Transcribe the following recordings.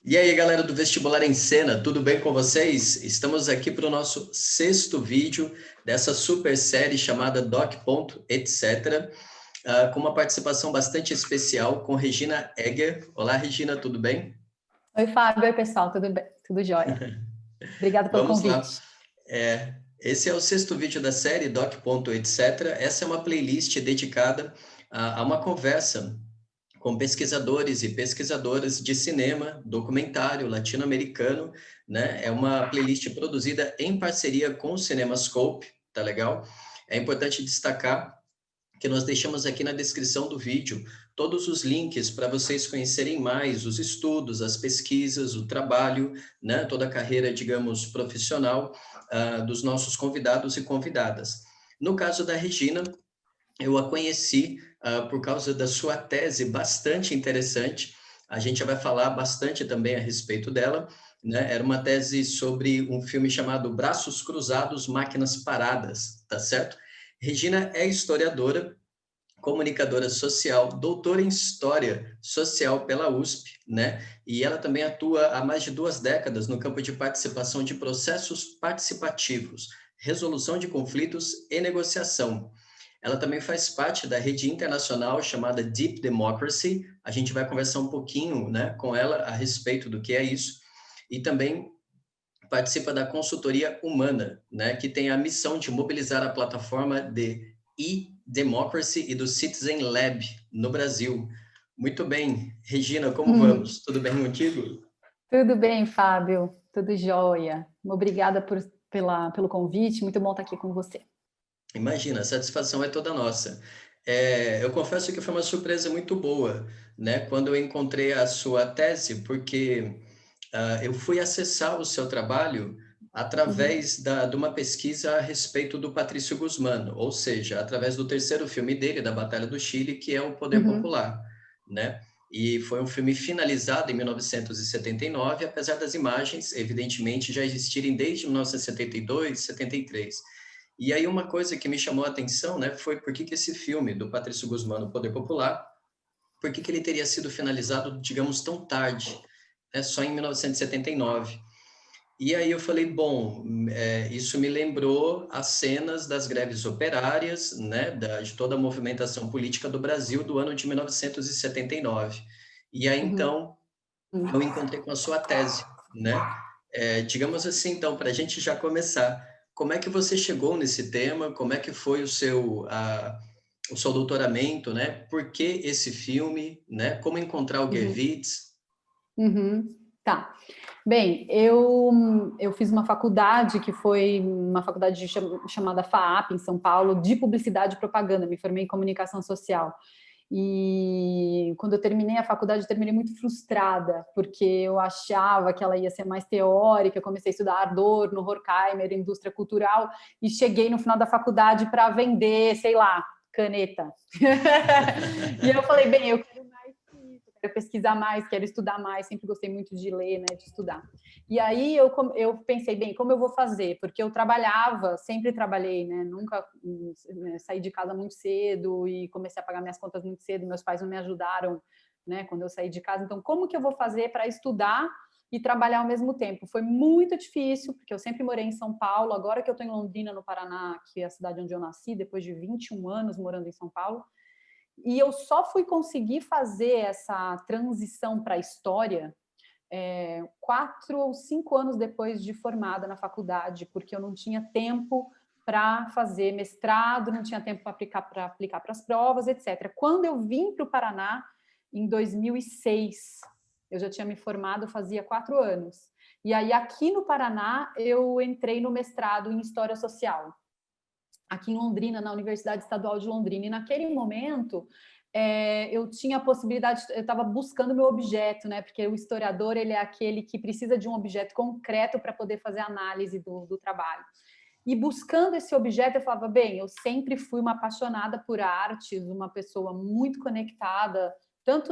E aí, galera do Vestibular em Cena, tudo bem com vocês? Estamos aqui para o nosso sexto vídeo dessa super série chamada Doc. Etc., com uma participação bastante especial com Regina Egger. Olá, Regina, tudo bem? Oi, Fábio. Oi, pessoal. Tudo bem? Tudo jóia. Obrigada pelo Vamos lá. convite. Esse é o sexto vídeo da série Doc. Etc. Essa é uma playlist dedicada a uma conversa com pesquisadores e pesquisadoras de cinema, documentário latino-americano, né? É uma playlist produzida em parceria com o CinemaScope, tá legal? É importante destacar que nós deixamos aqui na descrição do vídeo todos os links para vocês conhecerem mais os estudos, as pesquisas, o trabalho, né? Toda a carreira, digamos, profissional dos nossos convidados e convidadas. No caso da Regina, eu a conheci por causa da sua tese bastante interessante. A gente vai falar bastante também a respeito dela, né? Era uma tese sobre um filme chamado Braços Cruzados, Máquinas Paradas, tá certo? Regina é historiadora, comunicadora social, doutora em História Social pela USP, né? E ela também atua há mais de 2 décadas no campo de participação de processos participativos, resolução de conflitos e negociação. Ela também faz parte da rede internacional chamada Deep Democracy. A gente vai conversar um pouquinho, né, com ela a respeito do que é isso. E também participa da consultoria humana, né, que tem a missão de mobilizar a plataforma de e-Democracy e do Citizen Lab no Brasil. Muito bem. Regina, como vamos? Tudo bem contigo? Tudo bem, Fábio. Tudo jóia. Obrigada pelo convite. Muito bom estar aqui com você. Imagina, a satisfação é toda nossa. Eu confesso que foi uma surpresa muito boa, né, quando eu encontrei a sua tese, porque eu fui acessar o seu trabalho através de uma pesquisa a respeito do Patrício Guzmán, ou seja, através do terceiro filme dele, da Batalha do Chile, que é o Poder Uhum. Popular, né? E foi um filme finalizado em 1979, apesar das imagens, evidentemente, já existirem desde 1972, 73. E aí uma coisa que me chamou a atenção, né, foi por que esse filme do Patrício Guzmán, O Poder Popular, por que ele teria sido finalizado, digamos, tão tarde, né, só em 1979. E aí eu falei, bom, isso me lembrou as cenas das greves operárias, né, de toda a movimentação política do Brasil do ano de 1979. E aí, Uhum. então, eu encontrei com a sua tese, né? Digamos assim, então, para a gente já começar, como é que você chegou nesse tema? Como é que foi o seu doutoramento, né? Por que esse filme, né? Como encontrar o Uhum. Gervitz? Uhum. Tá. Bem, eu fiz uma faculdade que foi uma faculdade chamada FAAP, em São Paulo, de publicidade e propaganda. Me formei em comunicação social. E quando eu terminei a faculdade, eu terminei muito frustrada, porque eu achava que ela ia ser mais teórica. Eu comecei a estudar Adorno, Horkheimer, indústria cultural, e cheguei no final da faculdade para vender, sei lá, caneta. E eu falei, bem, eu quero mais que isso, quero pesquisar mais, quero estudar mais, sempre gostei muito de ler, né, de estudar. E aí eu pensei, bem, como eu vou fazer? Porque eu trabalhava, sempre trabalhei, né, nunca saí de casa muito cedo e comecei a pagar minhas contas muito cedo, meus pais não me ajudaram, né, quando eu saí de casa. Então, como que eu vou fazer para estudar e trabalhar ao mesmo tempo? Foi muito difícil, porque eu sempre morei em São Paulo, agora que eu estou em Londrina, no Paraná, que é a cidade onde eu nasci, depois de 21 anos morando em São Paulo, e eu só fui conseguir fazer essa transição para a história 4 ou 5 anos depois de formada na faculdade, porque eu não tinha tempo para fazer mestrado, não tinha tempo para aplicar para as provas, etc. Quando eu vim para o Paraná, em 2006, eu já tinha me formado, fazia 4 anos. E aí, aqui no Paraná, eu entrei no mestrado em História Social, aqui em Londrina, na Universidade Estadual de Londrina. E naquele momento, eu tinha a possibilidade, eu estava buscando meu objeto, né? Porque o historiador, ele é aquele que precisa de um objeto concreto para poder fazer análise do trabalho. E buscando esse objeto, eu falava, bem, eu sempre fui uma apaixonada por artes, uma pessoa muito conectada, tanto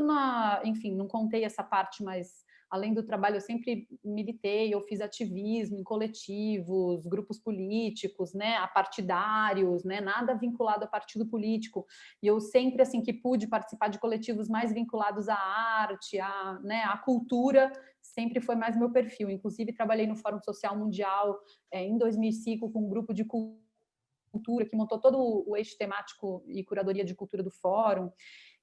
enfim, não contei essa parte, mas além do trabalho, eu sempre militei, eu fiz ativismo em coletivos, grupos políticos, né, apartidários, né, nada vinculado a partido político. E eu sempre, assim, que pude participar de coletivos mais vinculados à arte, né, à cultura, sempre foi mais meu perfil. Inclusive, trabalhei no Fórum Social Mundial em 2005 com um grupo de cultura que montou todo o eixo temático e curadoria de cultura do fórum.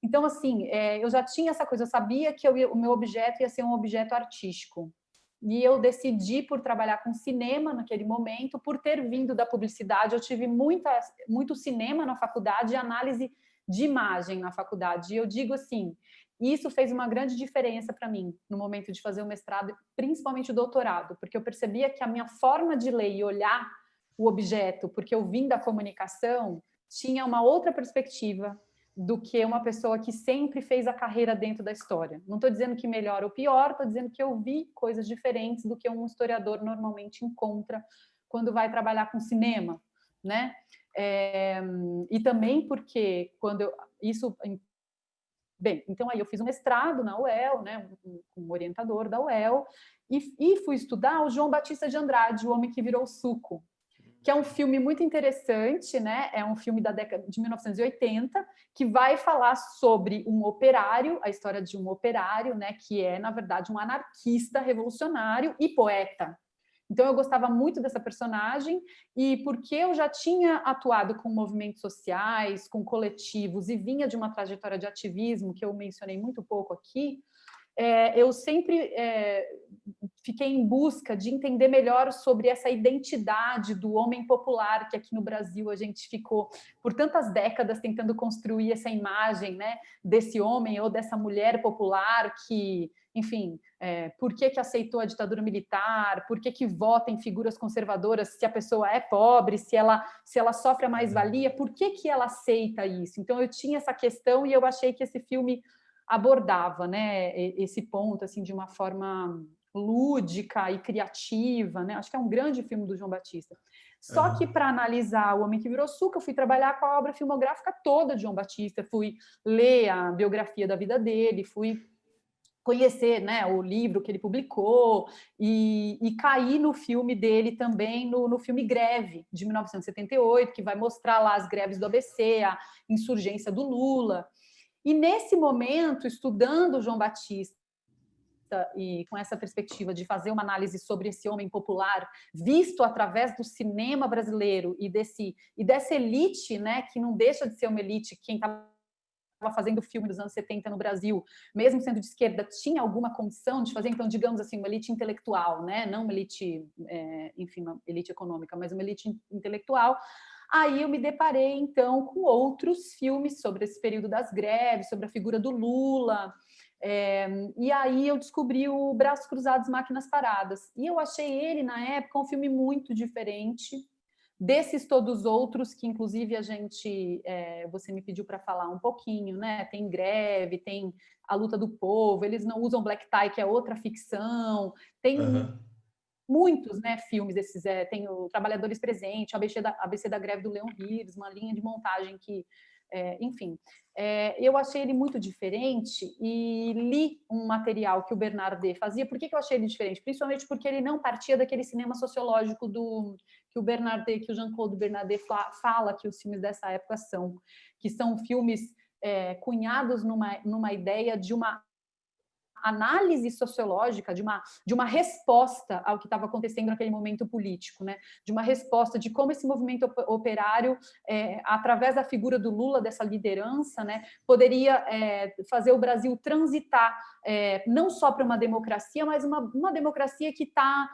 Então, assim, eu já tinha essa coisa, eu sabia que o meu objeto ia ser um objeto artístico. E eu decidi por trabalhar com cinema naquele momento, por ter vindo da publicidade, eu tive muito cinema na faculdade e análise de imagem na faculdade. E eu digo assim, isso fez uma grande diferença para mim no momento de fazer o mestrado, principalmente o doutorado, porque eu percebia que a minha forma de ler e olhar o objeto, porque eu vim da comunicação, tinha uma outra perspectiva do que uma pessoa que sempre fez a carreira dentro da história. Não estou dizendo que melhor ou pior, estou dizendo que eu vi coisas diferentes do que um historiador normalmente encontra quando vai trabalhar com cinema, né? E também porque bem, então aí eu fiz um mestrado na UEL, né, um orientador da UEL, e fui estudar o João Batista de Andrade, O Homem que Virou Suco, que é um filme muito interessante, né? É um filme da década de 1980, que vai falar sobre um operário, a história de um operário, né? Que é, na verdade, um anarquista revolucionário e poeta. Então, eu gostava muito dessa personagem, e porque eu já tinha atuado com movimentos sociais, com coletivos, e vinha de uma trajetória de ativismo, que eu mencionei muito pouco aqui, eu sempre fiquei em busca de entender melhor sobre essa identidade do homem popular, que aqui no Brasil a gente ficou por tantas décadas tentando construir essa imagem, né, desse homem ou dessa mulher popular que, enfim, por que aceitou a ditadura militar, por que vota em figuras conservadoras se a pessoa é pobre, se ela sofre a mais-valia, por que ela aceita isso? Então, eu tinha essa questão e eu achei que esse filme abordava, né, esse ponto assim de uma forma lúdica e criativa, né? Acho que é um grande filme do João Batista. Só que para analisar O Homem que Virou Suco, eu fui trabalhar com a obra filmográfica toda de João Batista, fui ler a biografia da vida dele, fui conhecer, né, o livro que ele publicou e cair no filme dele também, no filme Greve, de 1978, que vai mostrar lá as greves do ABC, a insurgência do Lula. E nesse momento, estudando João Batista e com essa perspectiva de fazer uma análise sobre esse homem popular visto através do cinema brasileiro e dessa elite, né, que não deixa de ser uma elite, quem estava fazendo filme dos anos 70 no Brasil, mesmo sendo de esquerda, tinha alguma condição de fazer, então, digamos assim, uma elite intelectual, né, não uma elite, enfim, uma elite econômica, mas uma elite intelectual. Aí eu me deparei, então, com outros filmes sobre esse período das greves, sobre a figura do Lula, e aí eu descobri o Braços Cruzados, Máquinas Paradas. E eu achei ele, na época, um filme muito diferente desses todos outros, que inclusive você me pediu para falar um pouquinho, né? Tem Greve, tem A Luta do Povo, eles não usam Black Tie, que é outra ficção, tem muitos, né, filmes desses, tem o Trabalhadores Presentes, ABC da Greve do Leon Hirsch, uma linha de montagem que, enfim, eu achei ele muito diferente e li um material que o Bernardet fazia. Por que eu achei ele diferente? Principalmente porque ele não partia daquele cinema sociológico que o Jean-Claude Bernardet fala que os filmes dessa época são, que são filmes cunhados numa ideia de uma análise sociológica, de uma resposta ao que estava acontecendo naquele momento político, né? De uma resposta de como esse movimento operário, através da figura do Lula, dessa liderança, né, poderia fazer o Brasil transitar não só para uma democracia, mas uma democracia que está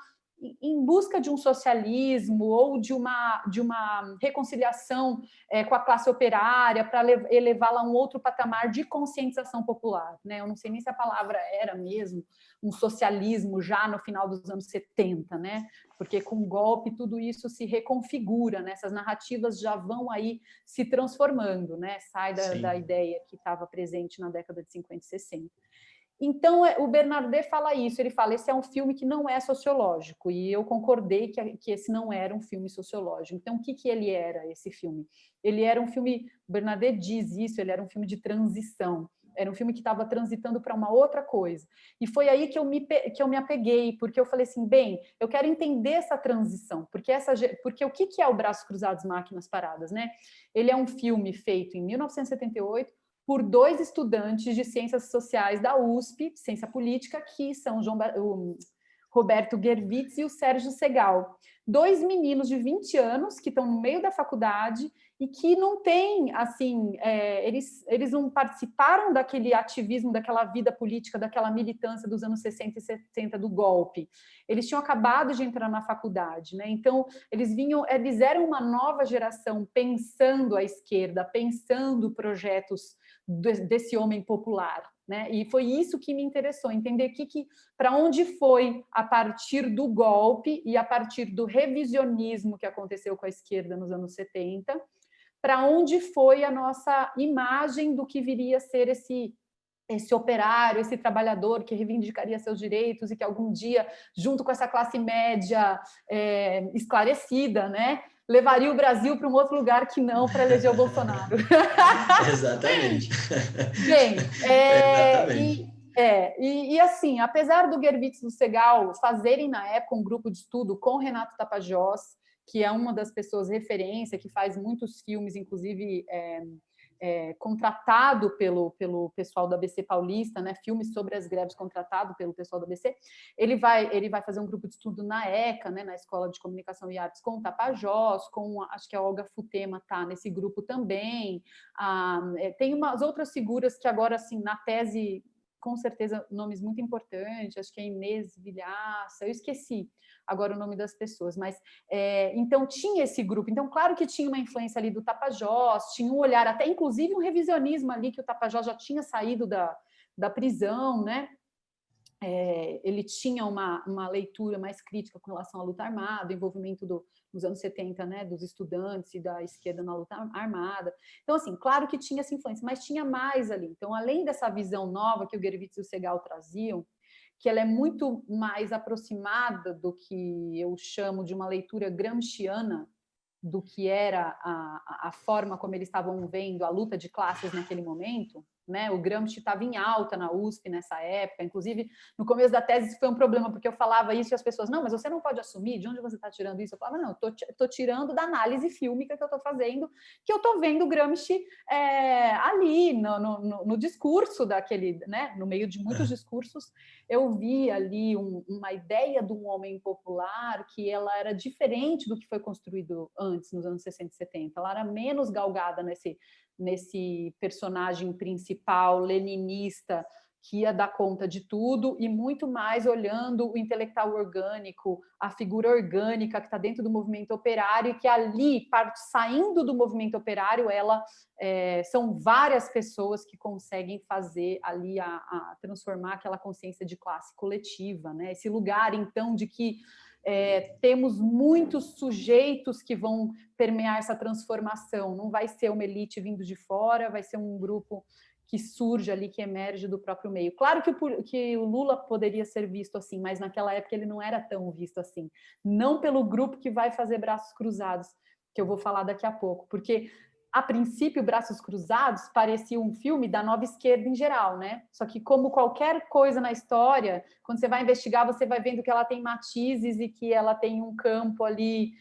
em busca de um socialismo ou de uma reconciliação com a classe operária para elevá-la a um outro patamar de conscientização popular, né? Eu não sei nem se a palavra era mesmo um socialismo já no final dos anos 70, né? Porque com o golpe tudo isso se reconfigura, né? Essas narrativas já vão aí se transformando, né? Sai da ideia que estava presente na década de 50 e 60. Então, o Bernardet fala isso, ele fala, esse é um filme que não é sociológico, e eu concordei que esse não era um filme sociológico. Então, o que ele era, esse filme? Ele era um filme, o Bernardet diz isso, ele era um filme de transição, era um filme que estava transitando para uma outra coisa. E foi aí que eu me apeguei, porque eu falei assim, bem, eu quero entender essa transição, porque o que é o Braços Cruzados, Máquinas Paradas, né? Ele é um filme feito em 1978 por 2 estudantes de Ciências Sociais da USP, Ciência Política, que são o Roberto Gervitz e o Sérgio Segal. 2 meninos de 20 anos que estão no meio da faculdade e que não têm, assim, eles não participaram daquele ativismo, daquela vida política, daquela militância dos anos 60 e 70 do golpe. Eles tinham acabado de entrar na faculdade, né? Então, eles eram uma nova geração pensando a esquerda, pensando projetos desse homem popular, né? E foi isso que me interessou, entender para onde foi a partir do golpe e a partir do revisionismo que aconteceu com a esquerda nos anos 70, para onde foi a nossa imagem do que viria a ser esse operário, esse trabalhador que reivindicaria seus direitos e que algum dia, junto com essa classe média esclarecida, né, levaria o Brasil para um outro lugar que não para eleger o Bolsonaro. Exatamente. Bem, Exatamente. e assim, apesar do Gervitz e do Segal fazerem na época um grupo de estudo com Renato Tapajós, que é uma das pessoas referência, que faz muitos filmes, inclusive contratado pelo pessoal da ABC Paulista, né, filmes sobre as greves contratado pelo pessoal da ABC, ele vai fazer um grupo de estudo na ECA, né, na Escola de Comunicação e Artes, com o Tapajós, acho que a Olga Futema está nesse grupo também. Tem umas outras figuras que agora, assim, na tese, com certeza, nomes muito importantes, acho que é Inês Vilhaça, eu esqueci agora o nome das pessoas, mas então tinha esse grupo, então claro que tinha uma influência ali do Tapajós, tinha um olhar, até inclusive um revisionismo ali, que o Tapajós já tinha saído da prisão, né? Ele tinha uma leitura mais crítica com relação à luta armada, o envolvimento nos anos 70, né, dos estudantes e da esquerda na luta armada. Então, assim, claro que tinha essa influência, mas tinha mais ali. Então, além dessa visão nova que o Gervitz e o Segal traziam, que ela é muito mais aproximada do que eu chamo de uma leitura gramsciana, do que era a forma como eles estavam vendo a luta de classes naquele momento, né? O Gramsci estava em alta na USP nessa época, inclusive no começo da tese isso foi um problema, porque eu falava isso e as pessoas, não, mas você não pode assumir, de onde você está tirando isso? Eu falava, não, estou tirando da análise fílmica que eu estou fazendo, que eu estou vendo o Gramsci ali no discurso daquele, né? No meio de muitos discursos, eu vi ali uma ideia de um homem popular que ela era diferente do que foi construído antes, nos anos 60 e 70. Ela era menos galgada nesse personagem principal, leninista, que ia dar conta de tudo, e muito mais olhando o intelectual orgânico, a figura orgânica que está dentro do movimento operário, e que ali, saindo do movimento operário, são várias pessoas que conseguem fazer ali a transformar aquela consciência de classe coletiva, né? Esse lugar, então, de que temos muitos sujeitos que vão permear essa transformação. Não vai ser uma elite vindo de fora, vai ser um grupo que surge ali, que emerge do próprio meio. Claro que o Lula poderia ser visto assim, mas naquela época ele não era tão visto assim. Não pelo grupo que vai fazer Braços Cruzados, que eu vou falar daqui a pouco, porque a princípio, Braços Cruzados parecia um filme da nova esquerda em geral, né? Só que, como qualquer coisa na história, quando você vai investigar, você vai vendo que ela tem matizes e que ela tem um campo ali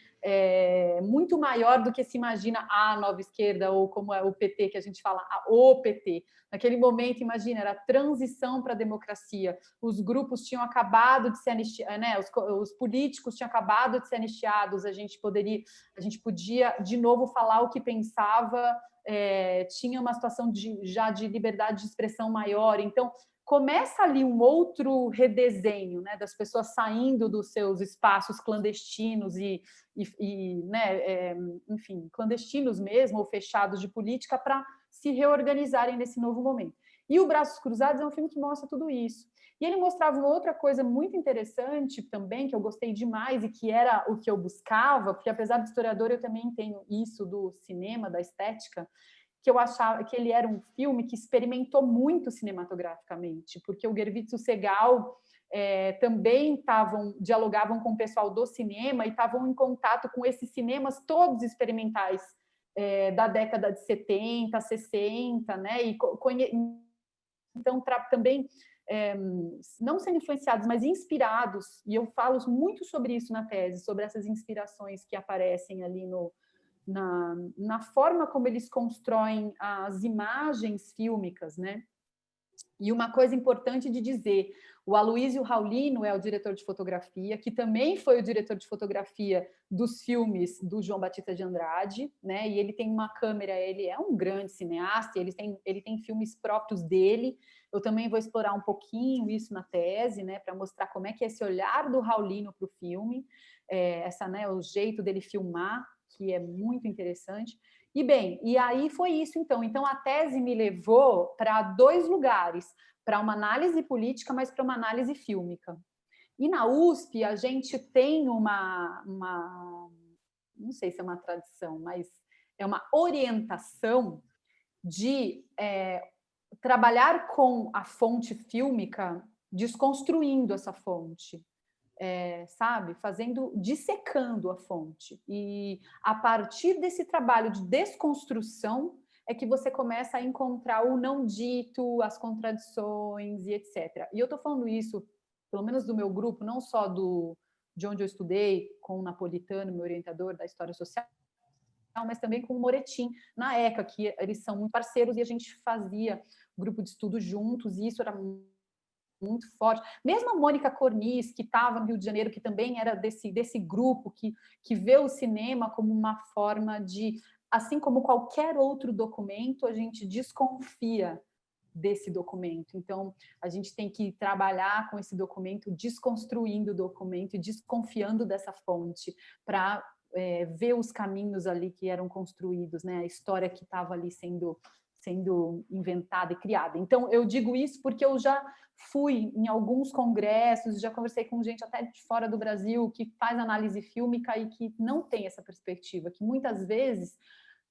muito maior do que se imagina a nova esquerda, ou como é o PT, que a gente fala, o PT. Naquele momento, imagina, era a transição para a democracia. Os grupos tinham acabado de ser anistiados, né? Os políticos tinham acabado de ser anistiados, a gente podia, de novo, falar o que pensava, tinha uma situação já de liberdade de expressão maior. Então, começa ali um outro redesenho, né, das pessoas saindo dos seus espaços clandestinos né, enfim, clandestinos mesmo, ou fechados de política, para se reorganizarem nesse novo momento. E o Braços Cruzados é um filme que mostra tudo isso. E ele mostrava uma outra coisa muito interessante também, que eu gostei demais e que era o que eu buscava, porque apesar de historiador eu também tenho isso do cinema, da estética, que eu achava que ele era um filme que experimentou muito cinematograficamente, porque o Gervitz e o Segal também dialogavam com o pessoal do cinema e estavam em contato com esses cinemas todos experimentais da década de 70, 60, né? então também não sendo influenciados, mas inspirados, e eu falo muito sobre isso na tese, sobre essas inspirações que aparecem ali na forma como eles constroem as imagens fílmicas, né? E uma coisa importante de dizer, o Aloysio Raulino é o diretor de fotografia, que também foi o diretor de fotografia dos filmes do João Batista de Andrade, né? E ele tem uma câmera, ele é um grande cineasta, ele tem filmes próprios dele. Eu também vou explorar um pouquinho isso na tese, né? Para mostrar como é que é esse olhar do Raulino para o filme, né, o jeito dele filmar, que é muito interessante. E bem, e aí foi isso então. Então a tese me levou para 2 lugares, para uma análise política, mas para uma análise fílmica. E na USP a gente tem não sei se é uma tradição, mas é uma orientação de trabalhar com a fonte fílmica, desconstruindo essa fonte. Sabe, dissecando a fonte. E a partir desse trabalho de desconstrução é que você começa a encontrar o não dito, as contradições e etc. E eu estou falando isso, pelo menos do meu grupo, não só de onde eu estudei, com o Napolitano, meu orientador da História Social, mas também com o Moretim, na ECA, que eles são muito parceiros e a gente fazia grupo de estudo juntos, e isso era muito forte. Mesmo a Mônica Corniz, que estava no Rio de Janeiro, que também era desse grupo que vê o cinema como uma forma de, assim como qualquer outro documento, a gente desconfia desse documento. Então, a gente tem que trabalhar com esse documento, desconstruindo o documento e desconfiando dessa fonte para ver os caminhos ali que eram construídos, né? A história que estava ali sendo inventada e criada. Então, eu digo isso porque eu já fui em alguns congressos, já conversei com gente até de fora do Brasil que faz análise fílmica e que não tem essa perspectiva, que muitas vezes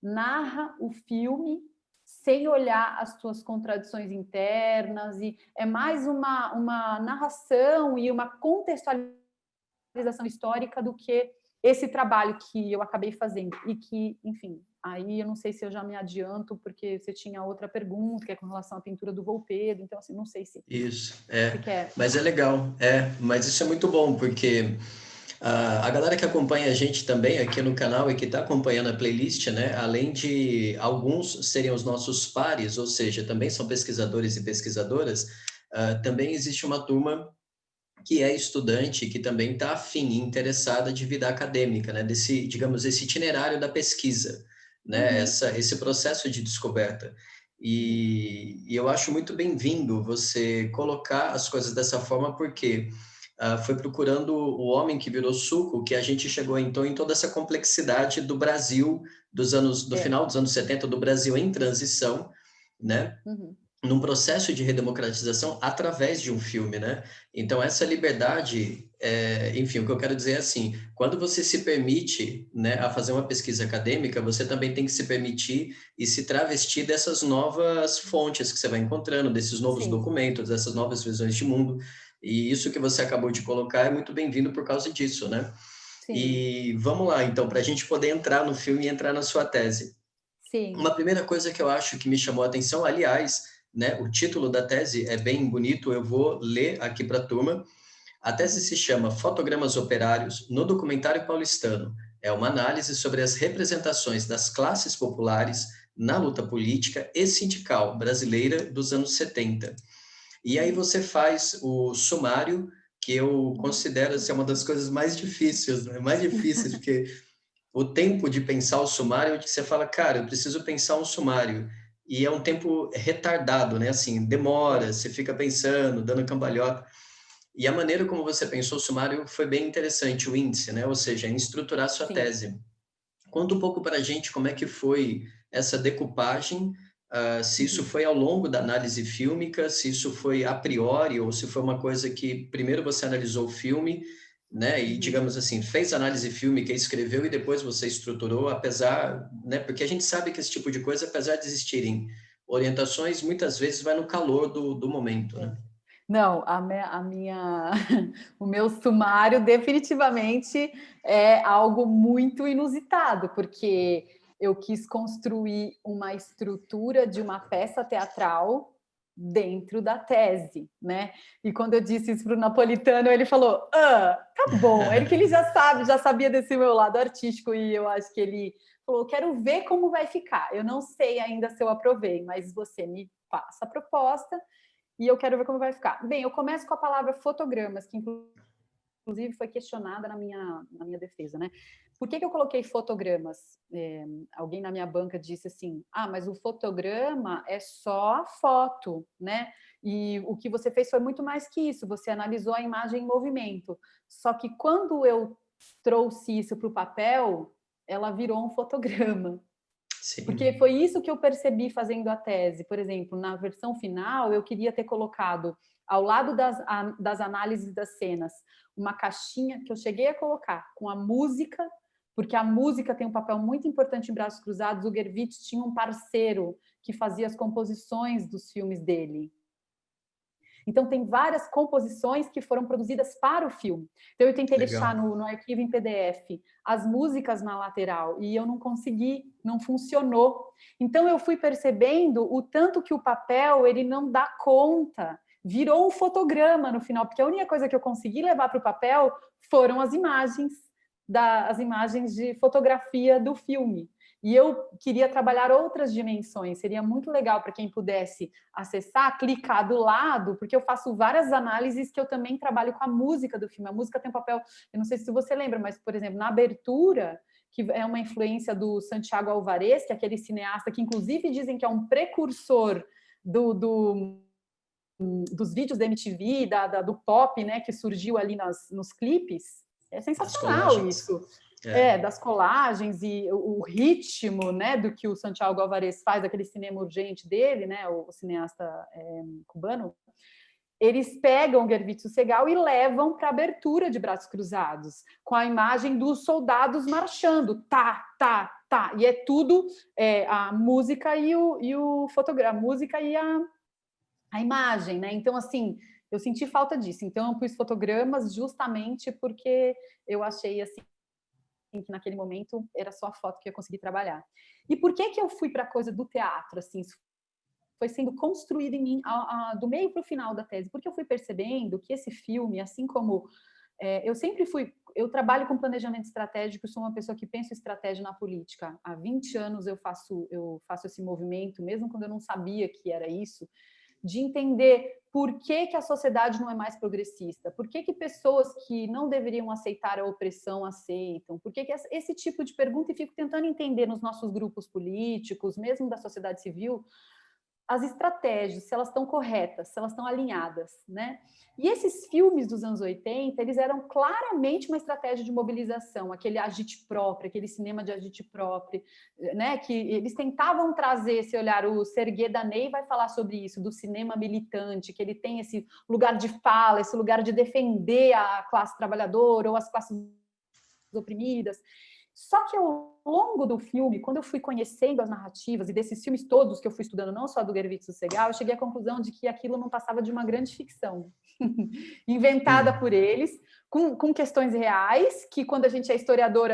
narra o filme sem olhar as suas contradições internas, e é mais uma narração e uma contextualização histórica do que esse trabalho que eu acabei fazendo e que, enfim, aí eu não sei se eu já me adianto, porque você tinha outra pergunta, que é com relação à pintura do Volpedo, então, assim, não sei se... Isso, Você quer... mas é legal, mas isso é muito bom, porque a galera que acompanha a gente também aqui no canal e que está acompanhando a playlist, né, além de alguns serem os nossos pares, ou seja, também são pesquisadores e pesquisadoras, também existe uma turma que é estudante, que também está afim e interessada de vida acadêmica, né, digamos, esse itinerário da pesquisa, né, esse processo de descoberta. E eu acho muito bem-vindo você colocar as coisas dessa forma, porque foi procurando o homem que virou suco que a gente chegou, então, em toda essa complexidade do Brasil, do final dos anos 70, do Brasil em transição, né? Num processo de redemocratização através de um filme, né? Então, essa liberdade, enfim, o que eu quero dizer é assim, quando você se permite, né, a fazer uma pesquisa acadêmica, você também tem que se permitir e se travestir dessas novas fontes que você vai encontrando, desses novos documentos, dessas novas visões de mundo, e isso que você acabou de colocar é muito bem-vindo por causa disso, né? Sim. E vamos lá, então, para a gente poder entrar no filme e entrar na sua tese. Sim. Uma primeira coisa que eu acho que me chamou a atenção, aliás, né, o título da tese é bem bonito, eu vou ler aqui para a turma. A tese se chama Fotogramas Operários no Documentário Paulistano. É uma análise sobre as representações das classes populares na luta política e sindical brasileira dos anos 70. E aí você faz o sumário, que eu considero ser uma das coisas mais difíceis, né? Mais difíceis, porque o tempo de pensar o sumário, que você fala, cara, eu preciso pensar um sumário. E é um tempo retardado, né? Assim, demora, você fica pensando, dando cambalhota. E a maneira como você pensou o sumário foi bem interessante, o índice, né? Ou seja, em estruturar a sua tese. Conta um pouco para a gente como é que foi essa decupagem, se isso foi ao longo da análise fílmica, se isso foi a priori, ou se foi uma coisa que primeiro você analisou o filme, né, e digamos assim, fez análise fílmica, escreveu e depois você estruturou, apesar, né, porque a gente sabe que esse tipo de coisa, apesar de existirem orientações, muitas vezes vai no calor do momento, né? Não, o meu sumário definitivamente é algo muito inusitado, porque eu quis construir uma estrutura de uma peça teatral dentro da tese, né? E quando eu disse isso para o Napolitano, ele falou, tá bom, ele que ele já sabia desse meu lado artístico, e eu acho que ele falou, quero ver como vai ficar, eu não sei ainda se eu aprovei, mas você me passa a proposta e eu quero ver como vai ficar. Bem, eu começo com a palavra fotogramas, que inclusive foi questionada na minha defesa, né? Por que eu coloquei fotogramas? Alguém na minha banca disse assim, mas o fotograma é só a foto, né? E o que você fez foi muito mais que isso, você analisou a imagem em movimento. Só que quando eu trouxe isso para o papel, ela virou um fotograma. Sim. Porque foi isso que eu percebi fazendo a tese. Por exemplo, na versão final, eu queria ter colocado, ao lado das análises das cenas, uma caixinha que eu cheguei a colocar com a música, porque a música tem um papel muito importante em Braços Cruzados. O Gervitz tinha um parceiro que fazia as composições dos filmes dele. Então, tem várias composições que foram produzidas para o filme. Então, eu tentei deixar no arquivo em PDF as músicas na lateral e eu não consegui, não funcionou. Então, eu fui percebendo o tanto que o papel ele não dá conta. Virou um fotograma no final, porque a única coisa que eu consegui levar para o papel foram as imagens de fotografia do filme. E eu queria trabalhar outras dimensões. Seria muito legal para quem pudesse acessar, clicar do lado, porque eu faço várias análises que eu também trabalho com a música do filme. A música tem um papel, eu não sei se você lembra, mas, por exemplo, na abertura, que é uma influência do Santiago Alvarez, que é aquele cineasta que, inclusive, dizem que é um precursor dos vídeos da MTV, do pop, né, que surgiu ali nos clipes. É sensacional isso. Das colagens e o ritmo, né, do que o Santiago Alvarez faz, aquele cinema urgente dele, né, o cineasta cubano. Eles pegam o Gervitz Segal e levam para a abertura de Braços Cruzados, com a imagem dos soldados marchando, tá, tá, tá, e é tudo a música e o fotograma, a música e a imagem, né? Então, assim, eu senti falta disso. Então, eu pus fotogramas justamente porque eu achei, assim, que naquele momento era só a foto que eu consegui trabalhar. E por que eu fui para a coisa do teatro, assim? Isso foi sendo construído em mim do meio para o final da tese, porque eu fui percebendo que esse filme, assim como eu trabalho com planejamento estratégico, sou uma pessoa que pensa estratégia na política. Há 20 anos eu faço esse movimento, mesmo quando eu não sabia que era isso, de entender por que a sociedade não é mais progressista, por que pessoas que não deveriam aceitar a opressão aceitam, por que esse tipo de pergunta, e fico tentando entender nos nossos grupos políticos, mesmo da sociedade civil, as estratégias, se elas estão corretas, se elas estão alinhadas, né? E esses filmes dos anos 80, eles eram claramente uma estratégia de mobilização, aquele agite próprio, aquele cinema de agite próprio, né? Que eles tentavam trazer esse olhar, o Serguei Daney vai falar sobre isso, do cinema militante, que ele tem esse lugar de fala, esse lugar de defender a classe trabalhadora ou as classes oprimidas. Só que ao longo do filme, quando eu fui conhecendo as narrativas, e desses filmes todos que eu fui estudando, não só do Gervitz Segal, eu cheguei à conclusão de que aquilo não passava de uma grande ficção, inventada por eles, com questões reais, que quando a gente é historiador,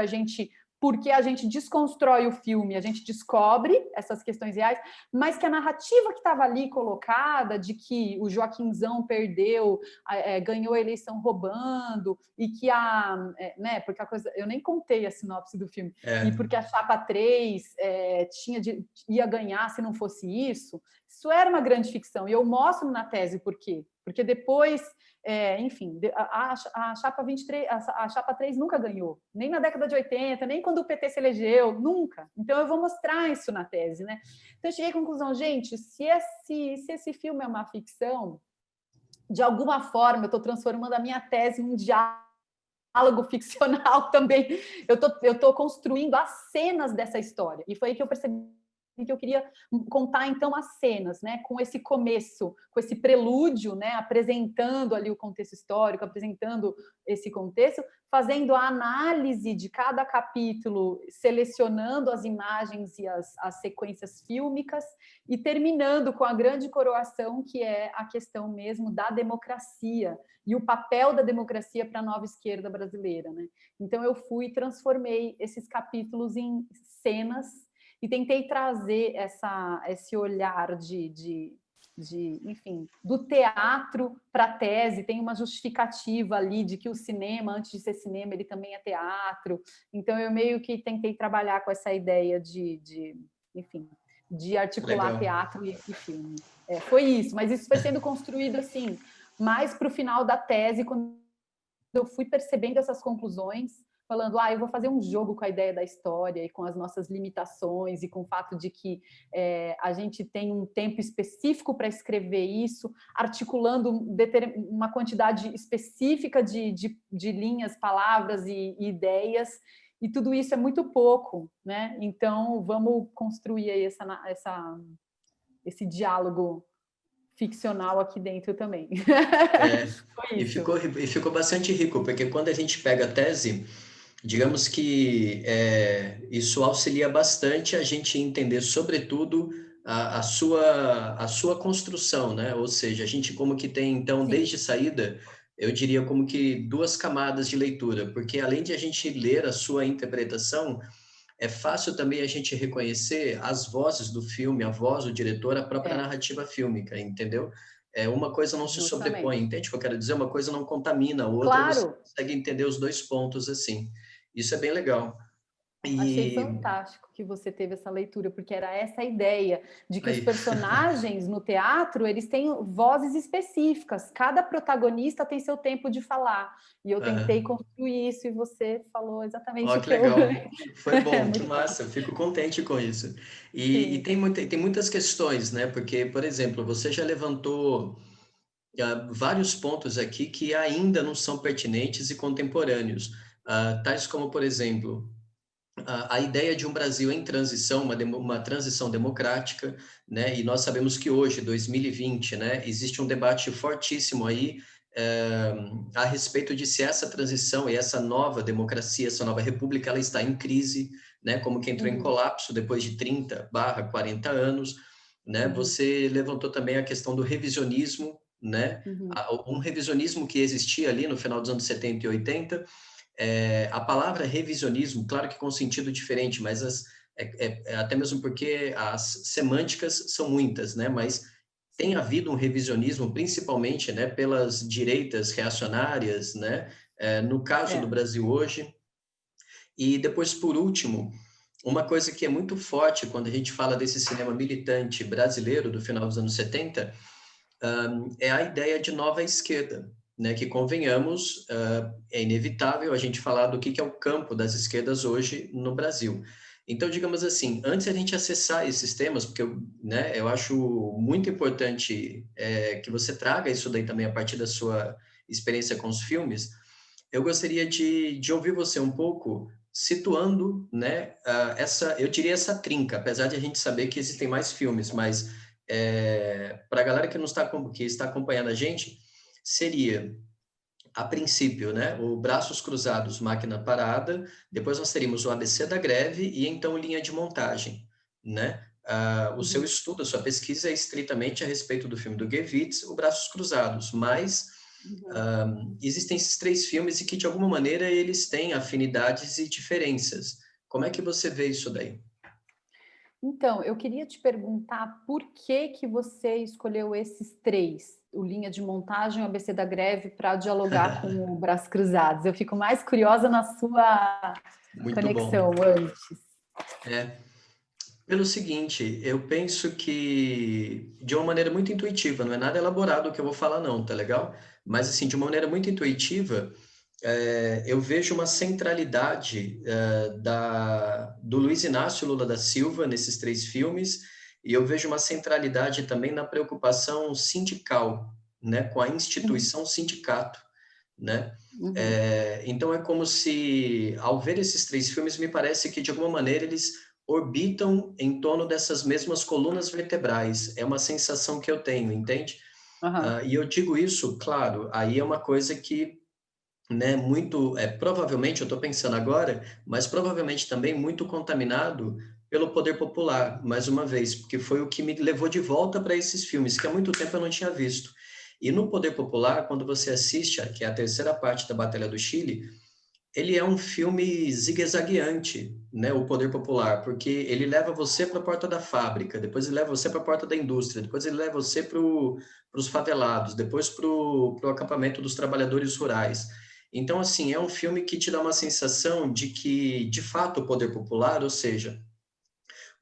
porque a gente desconstrói o filme, a gente descobre essas questões reais, mas que a narrativa que estava ali colocada, de que o Joaquinzão perdeu, ganhou a eleição roubando, e que né, porque a coisa, eu nem contei a sinopse do filme, e porque a Chapa 3 ia ganhar se não fosse isso era uma grande ficção, e eu mostro na tese por quê, porque depois enfim, a Chapa 23, a Chapa 3 nunca ganhou, nem na década de 80, nem quando o PT se elegeu, nunca. Então, eu vou mostrar isso na tese, né? Então, eu cheguei à conclusão, gente, se esse filme é uma ficção, de alguma forma, eu estou transformando a minha tese em um diálogo ficcional também. Eu estou construindo as cenas dessa história. E foi aí que eu percebi que eu queria contar, então, as cenas, né, com esse começo, com esse prelúdio, né, apresentando ali o contexto histórico, apresentando esse contexto, fazendo a análise de cada capítulo, selecionando as imagens e as sequências fílmicas, e terminando com a grande coroação, que é a questão mesmo da democracia, e o papel da democracia para a nova esquerda brasileira, né? Então, eu transformei esses capítulos em cenas, e tentei trazer esse olhar de enfim, do teatro para a tese, tem uma justificativa ali de que o cinema, antes de ser cinema, ele também é teatro. Então, eu meio que tentei trabalhar com essa ideia enfim, de articular Legal. teatro e filme. Foi isso, mas isso foi sendo construído assim, mais para o final da tese, quando eu fui percebendo essas conclusões, falando, eu vou fazer um jogo com a ideia da história e com as nossas limitações e com o fato de que a gente tem um tempo específico para escrever isso, articulando uma quantidade específica de linhas, palavras e ideias, e tudo isso é muito pouco, né? Então, vamos construir aí esse diálogo ficcional aqui dentro também. Foi E isso. ficou bastante rico, porque quando a gente pega a tese, digamos que isso auxilia bastante a gente entender, sobretudo, a sua construção, né? Ou seja, a gente como que tem, então, Sim. desde saída, eu diria como que duas camadas de leitura, porque além de a gente ler a sua interpretação, é fácil também a gente reconhecer as vozes do filme, a voz do diretor, a própria narrativa fílmica, entendeu? Uma coisa não se sobrepõe, Justamente. entende o que eu quero dizer? Uma coisa não contamina a outra, você Claro, consegue entender os dois pontos assim. Isso é bem legal. achei E fantástico que você teve essa leitura, porque era essa a ideia, de que os aí, personagens no teatro, eles têm vozes específicas, cada protagonista tem seu tempo de falar, e eu tentei aham. construir isso, e você falou exatamente Ó, o que que eu... legal. Foi É bom, que muito bom. massa. Eu fico contente com isso. E Sim, tem muitas questões, né? Porque, por exemplo, você já levantou vários pontos aqui que ainda não são pertinentes e contemporâneos, tais como, por exemplo, a ideia de um Brasil em transição, uma transição democrática, né? E nós sabemos que hoje, 2020, né, existe um debate fortíssimo aí a respeito de se essa transição e essa nova democracia, essa nova república, ela está em crise, né? Como que entrou em colapso depois de 30/40 anos, né? Você levantou também a questão do revisionismo, né? Um revisionismo que existia ali no final dos anos 70 e 80, a palavra revisionismo, claro que com sentido diferente, mas até mesmo porque as semânticas são muitas, né? Mas tem havido um revisionismo, principalmente, né, pelas direitas reacionárias, né? No caso do Brasil hoje. E depois, por último, uma coisa que é muito forte quando a gente fala desse cinema militante brasileiro do final dos anos 70, é a ideia de nova esquerda, né? Que convenhamos, é inevitável a gente falar do que é o campo das esquerdas hoje no Brasil. Então, digamos assim, antes a gente acessar esses temas, porque eu acho muito importante que você traga isso daí também a partir da sua experiência com os filmes, eu gostaria de ouvir você um pouco situando, né, eu diria essa trinca, apesar de a gente saber que existem mais filmes, mas para a galera que está acompanhando a gente, seria, a princípio, né, o Braços Cruzados, Máquina Parada, depois nós teríamos o ABC da Greve e então Linha de Montagem, né? O seu estudo, a sua pesquisa é estritamente a respeito do filme do Gewitz, o Braços Cruzados, mas existem esses três filmes e que, de alguma maneira, eles têm afinidades e diferenças. Como é que você vê isso daí? Então, eu queria te perguntar por que você escolheu esses três, o Linha de Montagem e o ABC da Greve, para dialogar com o Braços Cruzados. Eu fico mais curiosa na sua Muito bom. conexão antes. Pelo seguinte, eu penso que de uma maneira muito intuitiva, não é nada elaborado o que eu vou falar não, tá legal? Mas assim, de uma maneira muito intuitiva, eu vejo uma centralidade do Luiz Inácio Lula da Silva nesses três filmes, e eu vejo uma centralidade também na preocupação sindical, né, com a instituição sindicato, né? Então é como se, ao ver esses três filmes, me parece que de alguma maneira eles orbitam em torno dessas mesmas colunas vertebrais. É uma sensação que eu tenho, entende? E eu digo isso, claro, aí é uma coisa que, né, muito, provavelmente, eu estou pensando agora, mas provavelmente também muito contaminado pelo poder popular, mais uma vez, porque foi o que me levou de volta para esses filmes, que há muito tempo eu não tinha visto. E no poder popular, quando você assiste, que é a terceira parte da Batalha do Chile, ele é um filme zigue-zagueante, né, o Poder Popular, porque ele leva você para a porta da fábrica, depois ele leva você para a porta da indústria, depois ele leva você para os favelados, depois para o acampamento dos trabalhadores rurais. Então, assim, é um filme que te dá uma sensação de que, de fato, o poder popular, ou seja,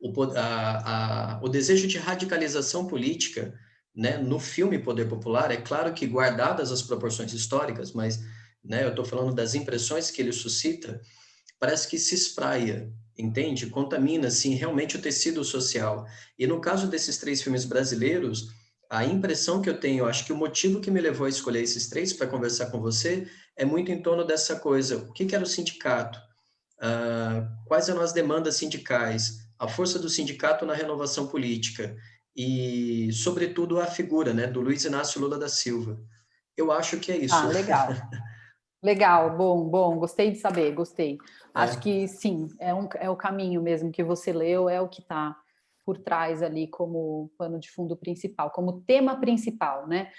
o desejo de radicalização política, né, no filme Poder Popular, é claro que guardadas as proporções históricas, mas, né, eu estou falando das impressões que ele suscita, parece que se espraia, entende? Contamina, assim, realmente o tecido social. E no caso desses três filmes brasileiros, a impressão que eu tenho, acho que o motivo que me levou a escolher esses três para conversar com você é muito em torno dessa coisa. O que era o sindicato? Quais eram as demandas sindicais, a força do sindicato na renovação política e, sobretudo, a figura, né, do Luiz Inácio Lula da Silva. Eu acho que é isso. Ah, legal. Legal, bom, gostei de saber, gostei. Acho É, que sim, é o caminho mesmo que você leu, é o que está por trás ali como pano de fundo principal, como tema principal, né?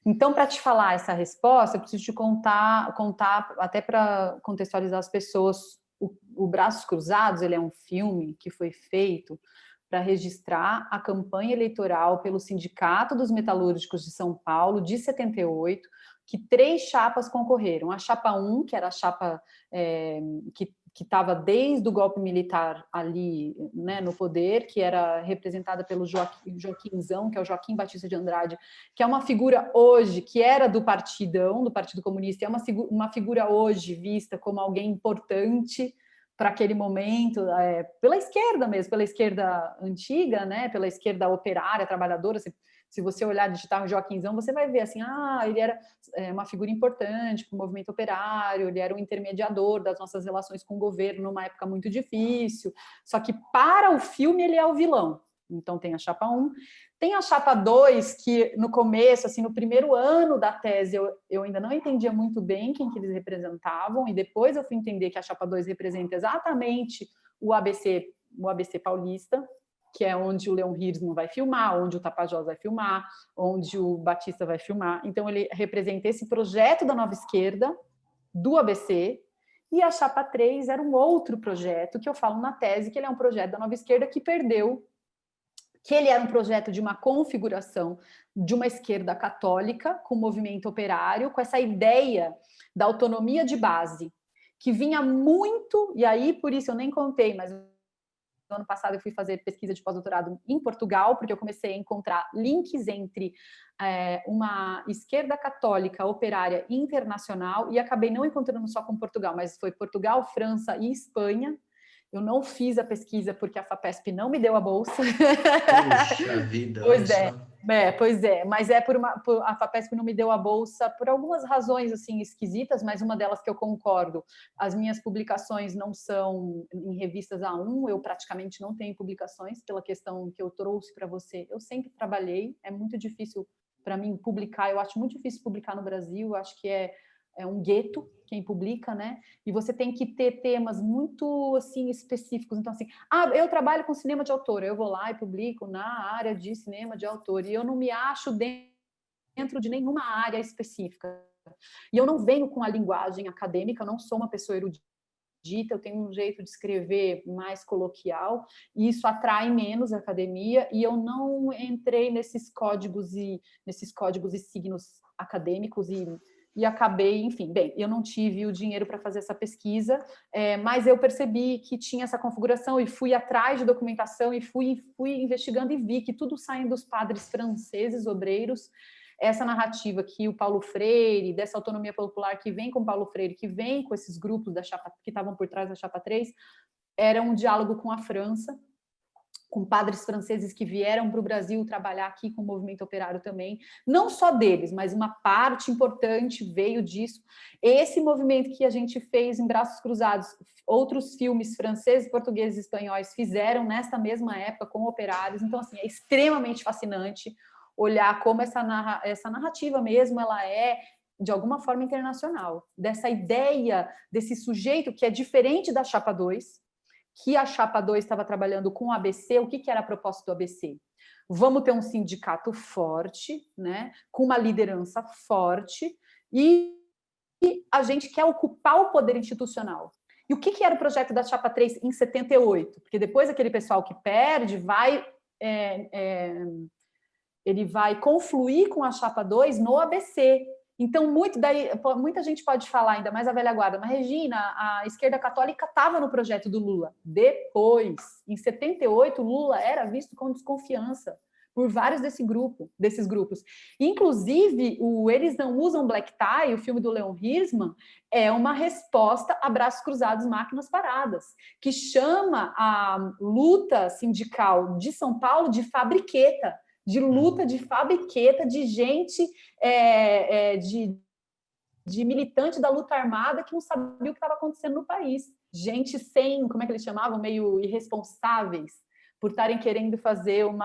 Então, para te falar essa resposta, eu preciso te contar até para contextualizar as pessoas. O Braços Cruzados, ele é um filme que foi feito para registrar a campanha eleitoral pelo Sindicato dos Metalúrgicos de São Paulo de 78, que 3 chapas concorreram. A chapa 1, que era a chapa que estava desde o golpe militar ali, né, no poder, que era representada pelo Joaquimzão, que é o Joaquim Batista de Andrade, que é uma figura hoje, que era do Partidão, do Partido Comunista, é uma figura hoje vista como alguém importante para aquele momento, pela esquerda mesmo, pela esquerda antiga, né, pela esquerda operária, trabalhadora. Se você olhar digitar o Joaquimzão, você vai ver assim, ele era uma figura importante para o movimento operário, ele era um intermediador das nossas relações com o governo numa época muito difícil, só que para o filme ele é o vilão. Então tem a chapa 1, tem a chapa 2, que no começo, assim, no primeiro ano da tese, eu ainda não entendia muito bem quem que eles representavam, e depois eu fui entender que a chapa 2 representa exatamente o ABC paulista, que é onde o Leon Hirschman vai filmar, onde o Tapajós vai filmar, onde o Batista vai filmar. Então, ele representa esse projeto da nova esquerda, do ABC, e a chapa 3 era um outro projeto, que eu falo na tese, que ele é um projeto da nova esquerda que perdeu, que ele era um projeto de uma configuração de uma esquerda católica, com o movimento operário, com essa ideia da autonomia de base, que vinha muito, e aí por isso eu nem contei, mas no ano passado eu fui fazer pesquisa de pós-doutorado em Portugal, porque eu comecei a encontrar links entre uma esquerda católica operária internacional, e acabei não encontrando só com Portugal, mas foi Portugal, França e Espanha. Eu não fiz a pesquisa porque a FAPESP não me deu a bolsa. puxa vida, olha só. Pois é, mas a FAPESP não me deu a bolsa por algumas razões assim esquisitas, mas uma delas que eu concordo, as minhas publicações não são em revistas A1, eu praticamente não tenho publicações pela questão que eu trouxe para você. Eu sempre trabalhei, é muito difícil para mim publicar, eu acho muito difícil publicar no Brasil, eu acho que é um gueto quem publica, né? E você tem que ter temas muito assim específicos. Então assim, eu trabalho com cinema de autor, eu vou lá e publico na área de cinema de autor, e eu não me acho dentro de nenhuma área específica. E eu não venho com a linguagem acadêmica, eu não sou uma pessoa erudita, eu tenho um jeito de escrever mais coloquial, e isso atrai menos a academia, e eu não entrei nesses códigos e signos acadêmicos e acabei, enfim, eu não tive o dinheiro para fazer essa pesquisa, mas eu percebi que tinha essa configuração e fui atrás de documentação e fui investigando e vi que tudo sai dos padres franceses obreiros, essa narrativa que o Paulo Freire, dessa autonomia popular que vem com o Paulo Freire, que vem com esses grupos da chapa, que estavam por trás da chapa 3, era um diálogo com a França, com padres franceses que vieram para o Brasil trabalhar aqui com o movimento operário também, não só deles, mas uma parte importante veio disso. Esse movimento que a gente fez em Braços Cruzados, outros filmes franceses, portugueses e espanhóis fizeram nessa mesma época com operários, então assim, é extremamente fascinante olhar como essa narrativa mesmo, ela é de alguma forma internacional, dessa ideia desse sujeito que é diferente da chapa 2, que a chapa 2 estava trabalhando com o ABC. O que era a proposta do ABC? Vamos ter um sindicato forte, né, com uma liderança forte, e a gente quer ocupar o poder institucional. E o que era o projeto da Chapa 3 em 78? Porque depois aquele pessoal que perde ele vai confluir com a Chapa 2 no ABC. Então, muita gente pode falar, ainda mais a velha guarda, mas Regina, a esquerda católica estava no projeto do Lula. Depois, em 78, Lula era visto com desconfiança por vários desses grupos. Inclusive, Eles Não Usam Black Tie, o filme do Leon Hirschman, é uma resposta a Braços Cruzados, Máquinas Paradas, que chama a luta sindical de São Paulo de fabriqueta, de luta de fabriqueta, de gente, de militante da luta armada que não sabia o que estava acontecendo no país. Gente sem, como é que eles chamavam? Meio irresponsáveis, por estarem querendo fazer um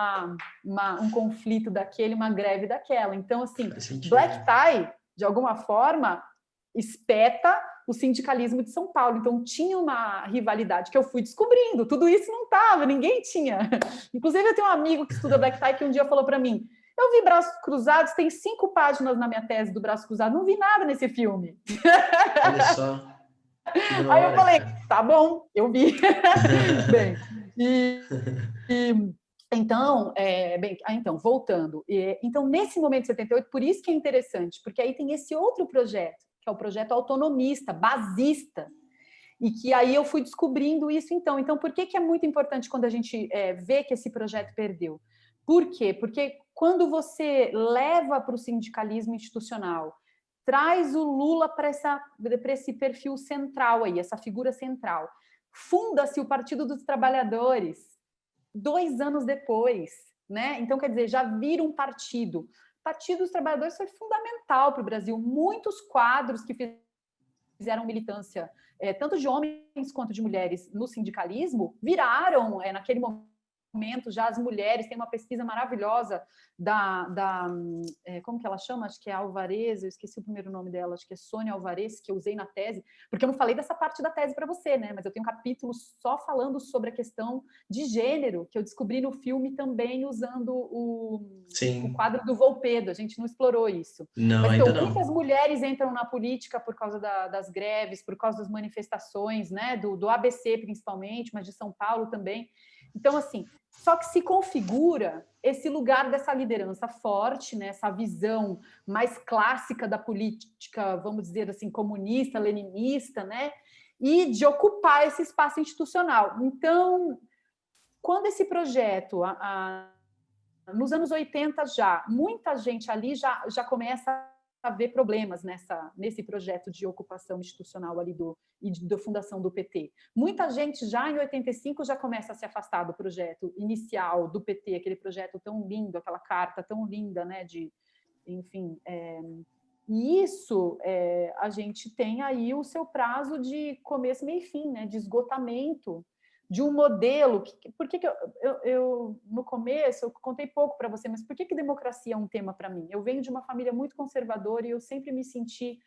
conflito daquele, uma greve daquela. Então, assim, Black Tie, de alguma forma, espeta o sindicalismo de São Paulo. Então, tinha uma rivalidade que eu fui descobrindo. Tudo isso não estava, ninguém tinha. Inclusive, eu tenho um amigo que estuda Black Tie que um dia falou para mim, eu vi Braços Cruzados, tem 5 páginas na minha tese do Braço Cruzado, não vi nada nesse filme. Olha só. Aí eu falei, tá bom, eu vi. Bem, então, voltando. Então, nesse momento de 78, por isso que é interessante, porque aí tem esse outro projeto, que é o projeto autonomista, basista, e que aí eu fui descobrindo isso então. Então, por que é muito importante quando a gente vê que esse projeto perdeu? Por quê? Porque quando você leva para o sindicalismo institucional, traz o Lula para esse perfil central aí, essa figura central. Funda-se o Partido dos Trabalhadores 2 anos depois, né? Então, quer dizer, já vira um partido. O Partido dos Trabalhadores foi fundamental para o Brasil. Muitos quadros que fizeram militância, tanto de homens quanto de mulheres, no sindicalismo, viraram, naquele momento, já as mulheres. Tem uma pesquisa maravilhosa como que ela chama? Acho que é Alvarez, eu esqueci o primeiro nome dela, acho que é Sônia Alvarez, que eu usei na tese, porque eu não falei dessa parte da tese para você, né? Mas eu tenho um capítulo só falando sobre a questão de gênero, que eu descobri no filme também usando o quadro do Volpedo. A gente não explorou isso. Não, mas ainda então, não. muitas mulheres entram na política por causa das greves, por causa das manifestações, né? Do ABC principalmente, mas de São Paulo também. Então, assim, só que se configura esse lugar dessa liderança forte, né, essa visão mais clássica da política, vamos dizer assim, comunista, leninista, né, e de ocupar esse espaço institucional. Então, quando esse projeto, nos anos 80 já, muita gente ali já começa a ver problemas nesse projeto de ocupação institucional ali da fundação do PT. Muita gente já em 85 já começa a se afastar do projeto inicial do PT, aquele projeto tão lindo, aquela carta tão linda, né? Enfim, e isso a gente tem aí o seu prazo de começo, meio e fim, né? De esgotamento de um modelo. Por que eu no começo eu contei pouco para você, mas por que democracia é um tema para mim? Eu venho de uma família muito conservadora e eu sempre me senti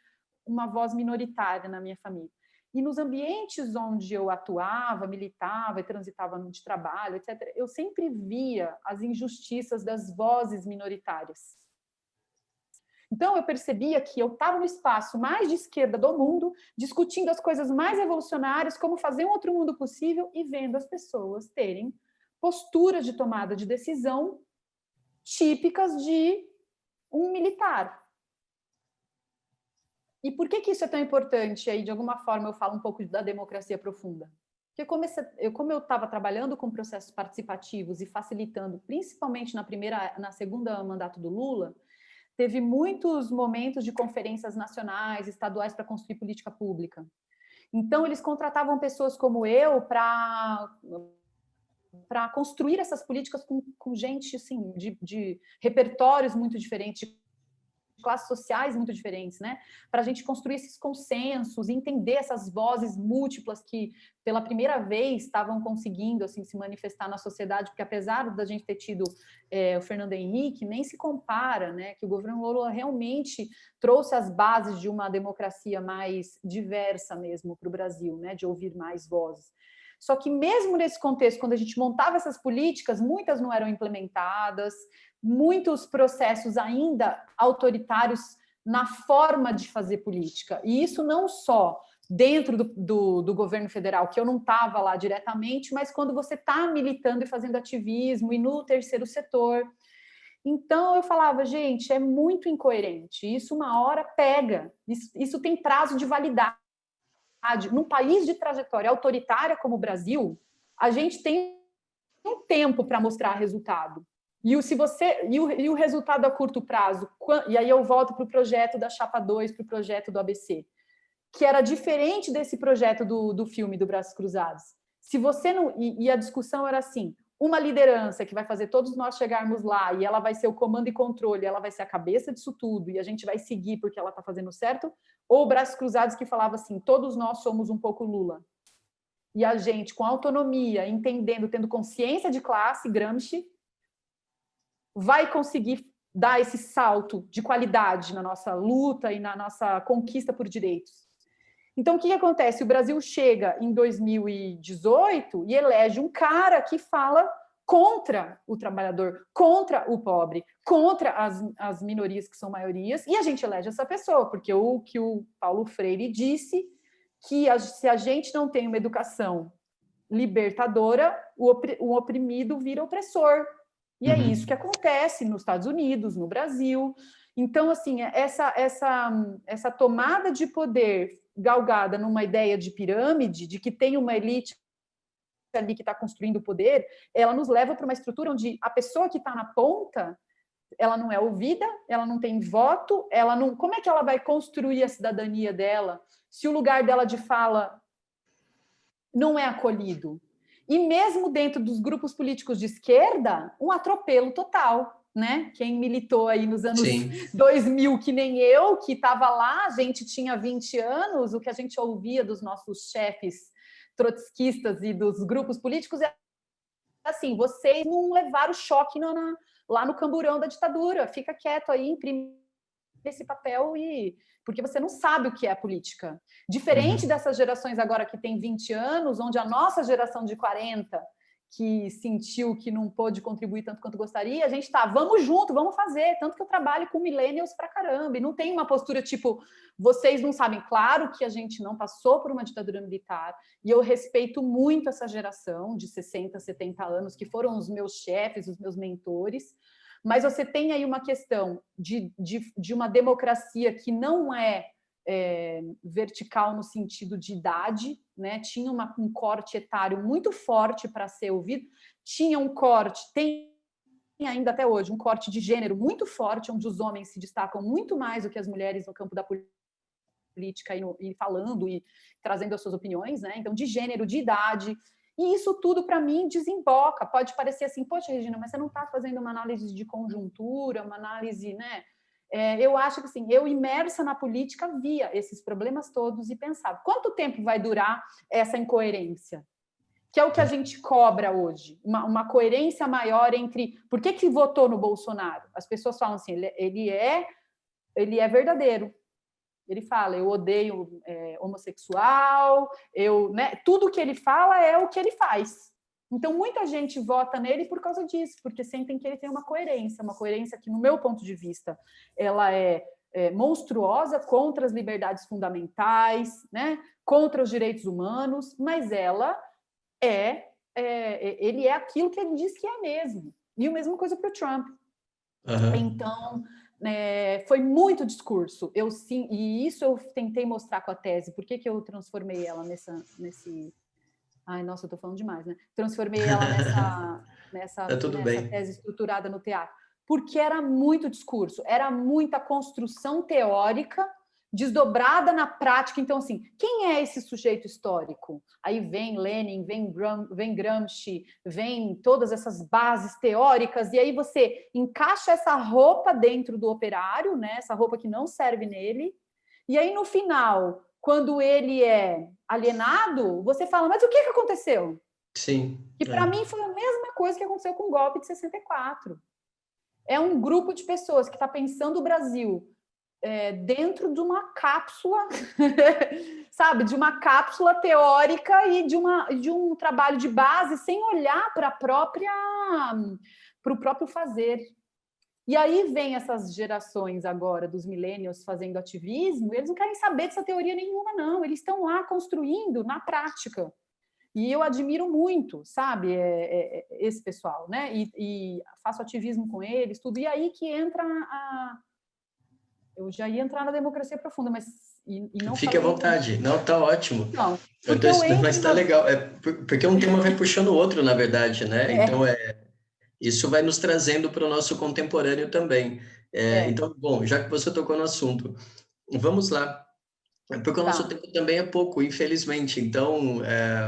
uma voz minoritária na minha família. E nos ambientes onde eu atuava, militava e transitava de trabalho, etc., eu sempre via as injustiças das vozes minoritárias. Então, eu percebia que eu estava no espaço mais de esquerda do mundo, discutindo as coisas mais revolucionárias, como fazer um outro mundo possível, e vendo as pessoas terem posturas de tomada de decisão típicas de um militar. E por que isso é tão importante? Aí, de alguma forma, eu falo um pouco da democracia profunda. Porque como eu estava trabalhando com processos participativos e facilitando, principalmente na segunda mandato do Lula, teve muitos momentos de conferências nacionais, estaduais, para construir política pública. Então, eles contratavam pessoas como eu para construir essas políticas com gente assim, de repertórios muito diferentes, de classes sociais muito diferentes, né? Para a gente construir esses consensos, entender essas vozes múltiplas que, pela primeira vez, estavam conseguindo assim, se manifestar na sociedade, porque apesar da gente ter tido o Fernando Henrique, nem se compara, né? Que o governo Lula realmente trouxe as bases de uma democracia mais diversa mesmo para o Brasil, né? De ouvir mais vozes. Só que mesmo nesse contexto, quando a gente montava essas políticas, muitas não eram implementadas, muitos processos ainda autoritários na forma de fazer política. E isso não só dentro do governo federal, que eu não estava lá diretamente, mas quando você está militando e fazendo ativismo e no terceiro setor. Então, eu falava, gente, é muito incoerente. Isso uma hora pega. Isso tem prazo de validade. Num país de trajetória autoritária como o Brasil, a gente tem um tempo para mostrar resultado. E o resultado a curto prazo, e aí eu volto para o projeto da Chapa 2, para o projeto do ABC, que era diferente desse projeto do filme do Braços Cruzados. Se você não, e a discussão era assim, uma liderança que vai fazer todos nós chegarmos lá, e ela vai ser o comando e controle, ela vai ser a cabeça disso tudo, e a gente vai seguir porque ela está fazendo certo, ou Braços Cruzados que falava assim, todos nós somos um pouco Lula. E a gente, com autonomia, entendendo, tendo consciência de classe, Gramsci, vai conseguir dar esse salto de qualidade na nossa luta e na nossa conquista por direitos. Então, o que acontece? O Brasil chega em 2018 e elege um cara que fala contra o trabalhador, contra o pobre, contra as minorias que são maiorias, e a gente elege essa pessoa, porque o que o Paulo Freire disse, que se a gente não tem uma educação libertadora, o oprimido vira opressor. E é isso que acontece nos Estados Unidos, no Brasil. Então, assim, essa tomada de poder galgada numa ideia de pirâmide, de que tem uma elite ali que está construindo o poder, ela nos leva para uma estrutura onde a pessoa que está na ponta, ela não é ouvida, ela não tem voto, ela não. Como é que ela vai construir a cidadania dela se o lugar dela de fala não é acolhido? E mesmo dentro dos grupos políticos de esquerda, um atropelo total. Né? Quem militou aí nos anos 2000, que nem eu, que estava lá, a gente tinha 20 anos, o que a gente ouvia dos nossos chefes trotskistas e dos grupos políticos é assim, vocês não levaram choque lá no camburão da ditadura, fica quieto aí, imprime esse papel porque você não sabe o que é política. Diferente dessas gerações agora que tem 20 anos, onde a nossa geração de 40 que sentiu que não pôde contribuir tanto quanto gostaria, a gente vamos junto, vamos fazer, tanto que eu trabalho com millennials pra caramba, e não tem uma postura tipo, vocês não sabem, claro que a gente não passou por uma ditadura militar, e eu respeito muito essa geração de 60, 70 anos, que foram os meus chefes, os meus mentores, mas você tem aí uma questão de uma democracia que não é vertical no sentido de idade, né? Tinha um corte etário muito forte para ser ouvido, tinha um corte, tem ainda até hoje, um corte de gênero muito forte, onde os homens se destacam muito mais do que as mulheres no campo da política e falando e trazendo as suas opiniões, né? Então, de gênero, de idade, e isso tudo, para mim, desemboca. Pode parecer assim, poxa, Regina, mas você não está fazendo uma análise de conjuntura, uma análise, né? Eu acho que assim, eu imersa na política via esses problemas todos e pensava, quanto tempo vai durar essa incoerência? Que é o que a gente cobra hoje, uma coerência maior entre por que votou no Bolsonaro? As pessoas falam assim, ele é verdadeiro. Ele fala, eu odeio homossexual, né, tudo que ele fala é o que ele faz. Então, muita gente vota nele por causa disso, porque sentem que ele tem uma coerência que, no meu ponto de vista, ela é monstruosa contra as liberdades fundamentais, né, contra os direitos humanos, mas ele é aquilo que ele diz que é mesmo. E a mesma coisa para o Trump. Então, foi muito discurso. E isso eu tentei mostrar com a tese. Por que eu transformei ela nesse... Ai, nossa, eu tô falando demais, né? Transformei ela nessa tese estruturada no teatro. Porque era muito discurso, era muita construção teórica desdobrada na prática. Então, assim, quem é esse sujeito histórico? Aí vem Lenin, vem Gramsci, vem todas essas bases teóricas, e aí você encaixa essa roupa dentro do operário, né? Essa roupa que não serve nele, e aí no final, quando ele é alienado, você fala, mas o que aconteceu? Sim. Que para mim foi a mesma coisa que aconteceu com o golpe de 64. É um grupo de pessoas que está pensando o Brasil dentro de uma cápsula, sabe, de uma cápsula teórica e de um trabalho de base sem olhar para o próprio fazer. E aí vem essas gerações agora dos millennials fazendo ativismo, eles não querem saber dessa teoria nenhuma, não. Eles estão lá construindo na prática. E eu admiro muito, sabe, esse pessoal, né? E faço ativismo com eles, tudo. E aí que entra eu já ia entrar na democracia profunda, mas não Fique à falei. vontade. Não, tá ótimo. Não, porque eu Mas entro tá legal. Porque um tema vai puxando o outro, na verdade, né? Então, é, isso vai nos trazendo para o nosso contemporâneo também. é, Então, bom, já que você tocou no assunto, vamos lá. Porque o nosso tá. tempo também é pouco, infelizmente. Então,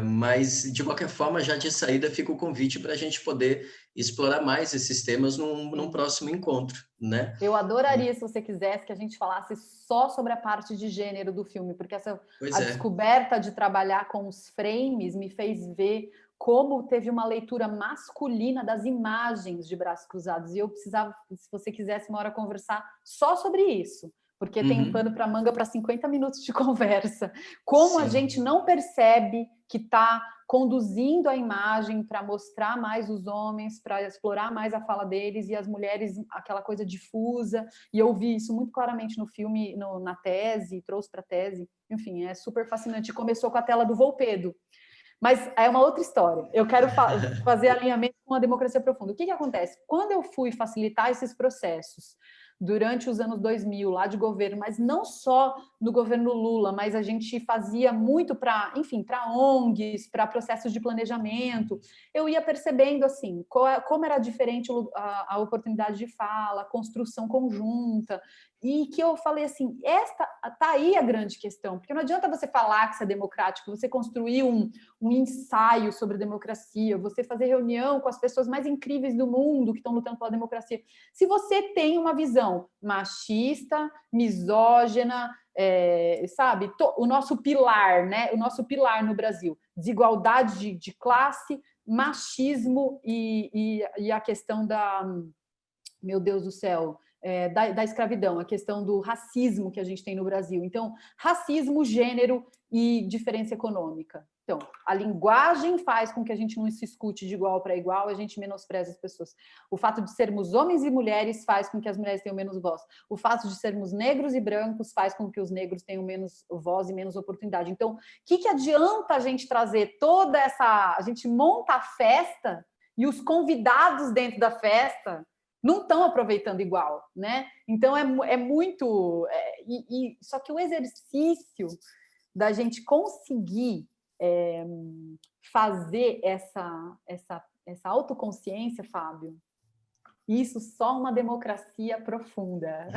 mas de qualquer forma, já de saída fica o convite para a gente poder explorar mais esses temas num próximo encontro, né? Eu adoraria se você quisesse que a gente falasse só sobre a parte de gênero do filme, porque Pois a é. descoberta de trabalhar com os frames me fez ver como teve uma leitura masculina das imagens de Braços Cruzados. E eu precisava, se você quisesse uma hora conversar só sobre isso, porque tem pano Uhum. para manga para 50 minutos de conversa. Como a Sim. gente não percebe que está conduzindo a imagem para mostrar mais os homens, para explorar mais a fala deles, e as mulheres, aquela coisa difusa. E eu vi isso muito claramente no filme, na tese, trouxe para a tese. Enfim, é super fascinante. Começou com a tela do Volpedo. Mas é uma outra história. Eu quero fazer alinhamento com a democracia profunda. O que acontece? Quando eu fui facilitar esses processos durante os anos 2000, lá de governo, mas não só no governo Lula, mas a gente fazia muito para, enfim, para ONGs, para processos de planejamento, eu ia percebendo, assim, como era diferente a oportunidade de fala, a construção conjunta, e que eu falei assim, tá aí a grande questão, porque não adianta você falar que você é democrático, você construir um ensaio sobre democracia, você fazer reunião com as pessoas mais incríveis do mundo que estão lutando pela democracia. Se você tem uma visão machista, misógina, sabe, o nosso pilar, né? O nosso pilar no Brasil, desigualdade de classe, machismo e a questão meu Deus do céu, da escravidão, a questão do racismo que a gente tem no Brasil. Então, racismo, gênero e diferença econômica. Então, a linguagem faz com que a gente não se escute de igual para igual, a gente menospreza as pessoas. O fato de sermos homens e mulheres faz com que as mulheres tenham menos voz. O fato de sermos negros e brancos faz com que os negros tenham menos voz e menos oportunidade. Então, o que adianta a gente trazer toda essa... A gente monta a festa e os convidados dentro da festa não estão aproveitando igual, né? Então é muito... só que o exercício da gente conseguir fazer essa autoconsciência, Fábio, isso só uma democracia profunda.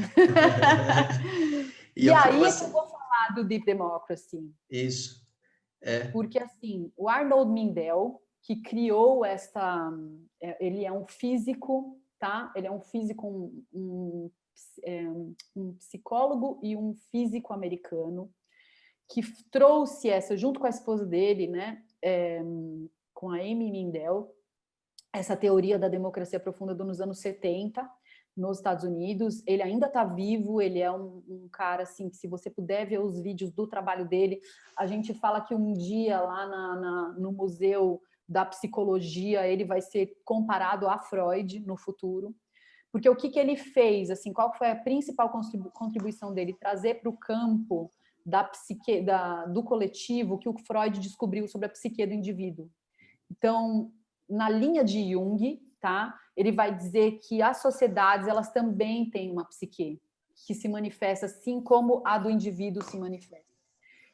E E a aí é que eu formação. vou falar do Deep Democracy. Isso. É. Porque, assim, o Arnold Mindell, que criou ele é um físico, tá? Ele é um físico, um psicólogo e um físico americano, que trouxe junto com a esposa dele, né? Com a Amy Mindell, essa teoria da democracia profunda nos anos 70, nos Estados Unidos. Ele ainda está vivo, ele é um cara assim, que se você puder ver os vídeos do trabalho dele, a gente fala que um dia lá no Museu da Psicologia ele vai ser comparado a Freud no futuro. Porque o que ele fez, assim, qual foi a principal contribuição dele? Trazer para o campo da psique, do coletivo que o Freud descobriu sobre a psique do indivíduo. Então, na linha de Jung, tá? Ele vai dizer que as sociedades, elas também têm uma psique que se manifesta assim como a do indivíduo se manifesta.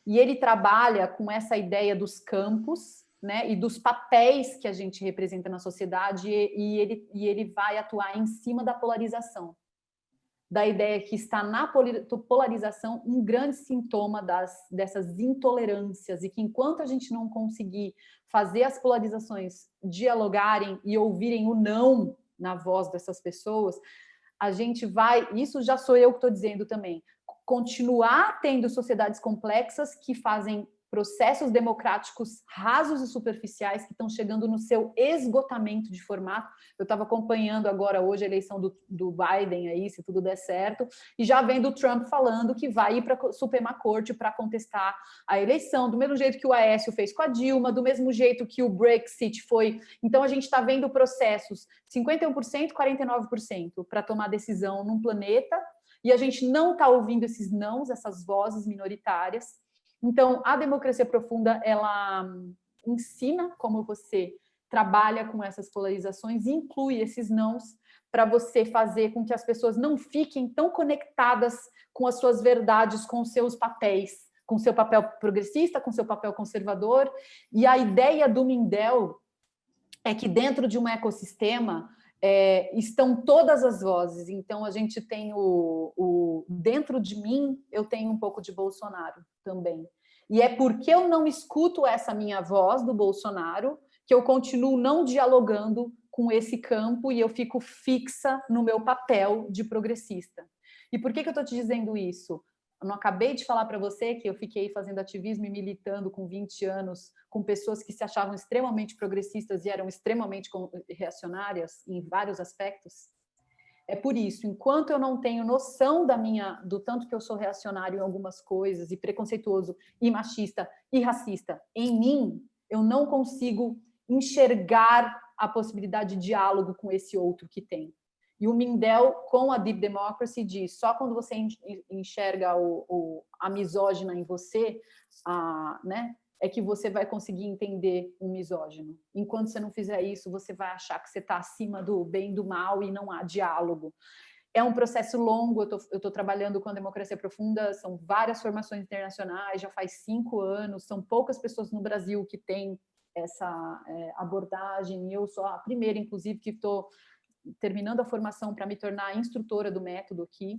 E ele trabalha com essa ideia dos campos, né, e dos papéis que a gente representa na sociedade, e ele vai atuar em cima da polarização. Da ideia que está na polarização um grande sintoma dessas intolerâncias, e que enquanto a gente não conseguir fazer as polarizações dialogarem e ouvirem o não na voz dessas pessoas, a gente vai, isso já sou eu que estou dizendo também, continuar tendo sociedades complexas que fazem processos democráticos rasos e superficiais que estão chegando no seu esgotamento de formato. Eu estava acompanhando agora hoje a eleição do Biden aí, se tudo der certo, e já vendo o Trump falando que vai ir para a Suprema Corte para contestar a eleição, do mesmo jeito que o Aécio fez com a Dilma, do mesmo jeito que o Brexit foi. Então, a gente está vendo processos 51%, 49% para tomar decisão num planeta, e a gente não está ouvindo esses nãos, essas vozes minoritárias. Então, a democracia profunda, ela ensina como você trabalha com essas polarizações e inclui esses nãos para você fazer com que as pessoas não fiquem tão conectadas com as suas verdades, com os seus papéis, com o seu papel progressista, com o seu papel conservador. E a ideia do Mindel é que dentro de um ecossistema estão todas as vozes. Então, a gente tem dentro de mim, eu tenho um pouco de Bolsonaro também. E é porque eu não escuto essa minha voz do Bolsonaro que eu continuo não dialogando com esse campo e eu fico fixa no meu papel de progressista. E por que eu estou te dizendo isso? Eu não acabei de falar para você que eu fiquei fazendo ativismo e militando com 20 anos com pessoas que se achavam extremamente progressistas e eram extremamente reacionárias em vários aspectos? É por isso, enquanto eu não tenho noção do tanto que eu sou reacionário em algumas coisas e preconceituoso e machista e racista em mim, eu não consigo enxergar a possibilidade de diálogo com esse outro que tem. E o Mindel, com a Deep Democracy, diz: só quando você enxerga a misógina em você, né, é que você vai conseguir entender um misógino. Enquanto você não fizer isso, você vai achar que você está acima do bem e do mal e não há diálogo. É um processo longo, eu estou trabalhando com a democracia profunda, são várias formações internacionais, já faz 5 anos, são poucas pessoas no Brasil que têm essa abordagem, e eu sou a primeira, inclusive, que estou terminando a formação para me tornar instrutora do método aqui,